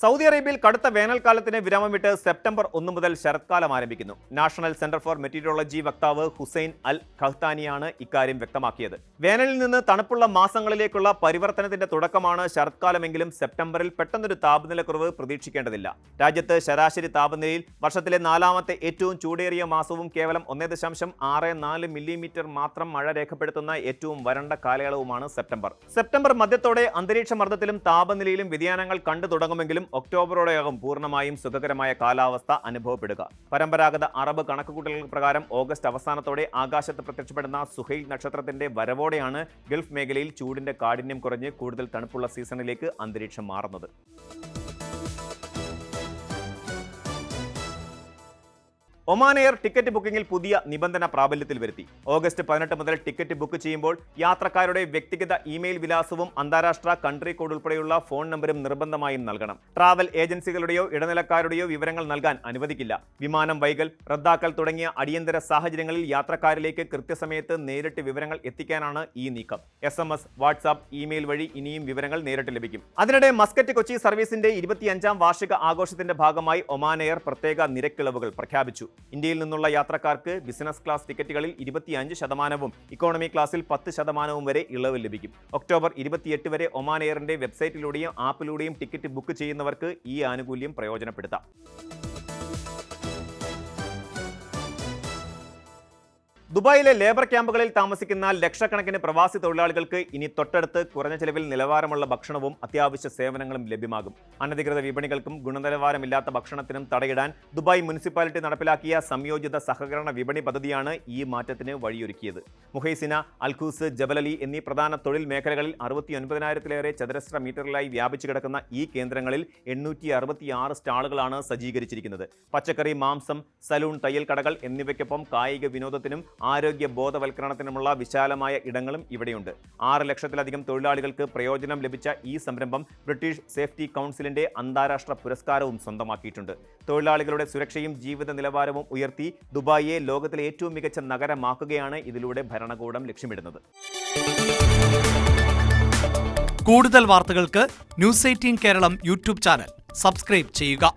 സൗദി അറേബ്യയിൽ കടുത്ത വേനൽക്കാലത്തിന് വിരാമമിട്ട് സെപ്റ്റംബർ 1 മുതൽ ശരത്കാലം ആരംഭിക്കുന്നു. നാഷണൽ സെന്റർ ഫോർ മെറ്റീരിയോളജി വക്താവ് ഹുസൈൻ അൽ ഖഹ്താനിയാണ് ഇക്കാര്യം വ്യക്തമാക്കിയത്. വേനലിൽ നിന്ന് തണുപ്പുള്ള മാസങ്ങളിലേക്കുള്ള പരിവർത്തനത്തിന്റെ തുടക്കമാണ് ശരത്കാലമെങ്കിലും സെപ്റ്റംബറിൽ പെട്ടെന്നൊരു താപനില കുറവ് പ്രതീക്ഷിക്കേണ്ടതില്ല. രാജ്യത്ത് ശരാശരി താപനിലയിൽ വർഷത്തിലെ 4ാമത്തെ ഏറ്റവും ചൂടേറിയ മാസവും കേവലം 1.64 മില്ലിമീറ്റർ മാത്രം മഴ രേഖപ്പെടുത്തുന്ന ഏറ്റവും വരണ്ട കാലയളവുമാണ് സെപ്റ്റംബർ. സെപ്റ്റംബർ മധ്യത്തോടെ അന്തരീക്ഷ മർദ്ദത്തിലും താപനിലയിലും വ്യതിയാനങ്ങൾ കണ്ടു തുടങ്ങുമെങ്കിലും ഒക്ടോബറോടെയാകും പൂർണ്ണമായും സുഖകരമായ കാലാവസ്ഥ അനുഭവപ്പെടുക. പരമ്പരാഗത അറബ് കണക്കുകൂട്ടലുകൾ പ്രകാരം ഓഗസ്റ്റ് അവസാനത്തോടെ ആകാശത്ത് പ്രത്യക്ഷപ്പെടുന്ന സുഹൈൽ നക്ഷത്രത്തിന്റെ വരവോടെയാണ് ഗൾഫ് മേഖലയിൽ ചൂടിന്റെ കാഠിന്യം കുറഞ്ഞ് കൂടുതൽ തണുപ്പുള്ള സീസണിലേക്ക് അന്തരീക്ഷം മാറുന്നത്. ഒമാൻ എയർ ടിക്കറ്റ് ബുക്കിംഗിൽ പുതിയ നിബന്ധന പ്രാബല്യത്തിൽ വരുത്തി. ഓഗസ്റ്റ് 18 മുതൽ ടിക്കറ്റ് ബുക്ക് ചെയ്യുമ്പോൾ യാത്രക്കാരുടെ വ്യക്തിഗത ഇമെയിൽ വിലാസവും അന്താരാഷ്ട്ര കൺട്രി കോഡ് ഉൾപ്പെടെയുള്ള ഫോൺ നമ്പരും നിർബന്ധമായും നൽകണം. ട്രാവൽ ഏജൻസികളുടെയോ ഇടനിലക്കാരുടെയോ വിവരങ്ങൾ നൽകാൻ അനുവദിക്കില്ല. വിമാനം വൈകൽ, റദ്ദാക്കൽ തുടങ്ങിയ അടിയന്തര സാഹചര്യങ്ങളിൽ യാത്രക്കാരിലേക്ക് കൃത്യസമയത്ത് നേരിട്ട് വിവരങ്ങൾ എത്തിക്കാനാണ് ഈ നീക്കം. SMS, വാട്സാപ്പ്, ഇമെയിൽ വഴി ഇനിയും വിവരങ്ങൾ നേരിട്ട് ലഭിക്കും. അതിനിടെ മസ്കറ്റ് കൊച്ചി സർവീസിന്റെ 25ാം വാർഷിക ആഘോഷത്തിന്റെ ഭാഗമായി ഒമാൻ എയർ പ്രത്യേക നിരക്കിളവുകൾ പ്രഖ്യാപിച്ചു. ഇന്ത്യയിൽ നിന്നുള്ള യാത്രക്കാർക്ക് ബിസിനസ് ക്ലാസ് ടിക്കറ്റുകളിൽ 25%, ഇക്കോണമി ക്ലാസ്സിൽ 10% വരെ ഇളവ് ലഭിക്കും. ഒക്ടോബർ 28 വരെ ഒമാൻ എയറിന്റെ വെബ്സൈറ്റിലൂടെയും ആപ്പിലൂടെയും ടിക്കറ്റ് ബുക്ക് ചെയ്യുന്നവർക്ക് ഈ ആനുകൂല്യം പ്രയോജനപ്പെടുത്താം. ദുബായിലെ ലേബർ ക്യാമ്പുകളിൽ താമസിക്കുന്ന ലക്ഷക്കണക്കിന് പ്രവാസി തൊഴിലാളികൾക്ക് ഇനി തൊട്ടടുത്ത് കുറഞ്ഞ ചെലവിൽ നിലവാരമുള്ള ഭക്ഷണവും അത്യാവശ്യ സേവനങ്ങളും ലഭ്യമാകും. അനധികൃത വിപണികൾക്കും ഗുണനിലവാരമില്ലാത്ത ഭക്ഷണത്തിനും തടയിടാൻ ദുബായ് മുനിസിപ്പാലിറ്റി നടപ്പിലാക്കിയ സംയോജിത സഹകരണ വിപണി പദ്ധതിയാണ് ഈ മാറ്റത്തിന് വഴിയൊരുക്കിയത്. മുഹൈസിന, അൽഖൂസ്, ജബലലി എന്നീ പ്രധാന തൊഴിൽ മേഖലകളിൽ 69,000-ലേറെ ചതുരശ്ര മീറ്ററിലായി വ്യാപിച്ചു കിടക്കുന്ന ഈ കേന്ദ്രങ്ങളിൽ 866 സ്റ്റാളുകളാണ് സജ്ജീകരിച്ചിരിക്കുന്നത്. പച്ചക്കറി, മാംസം, സലൂൺ, തയ്യൽ കടകൾ എന്നിവയ്ക്കൊപ്പം കായിക വിനോദത്തിനും ആരോഗ്യ ബോധവൽക്കരണത്തിനുമുള്ള വിശാലമായ ഇടങ്ങളും ഇവിടെയുണ്ട്. 6 ലക്ഷത്തിലധികം തൊഴിലാളികൾക്ക് പ്രയോജനം ലഭിച്ച ഈ സംരംഭം ബ്രിട്ടീഷ് സേഫ്റ്റി കൗൺസിലിന്റെ അന്താരാഷ്ട്ര പുരസ്കാരവും സ്വന്തമാക്കിയിട്ടുണ്ട്. തൊഴിലാളികളുടെ സുരക്ഷയും ജീവിത നിലവാരവും ഉയർത്തി ദുബായിയെ ലോകത്തിലെ ഏറ്റവും മികച്ച നഗരമാക്കുകയാണ് ഇതിലൂടെ ഭരണകൂടം ലക്ഷ്യമിടുന്നത്. കൂടുതൽ വാർത്തകൾക്ക് News 18 Keralam YouTube channel subscribe ചെയ്യുക.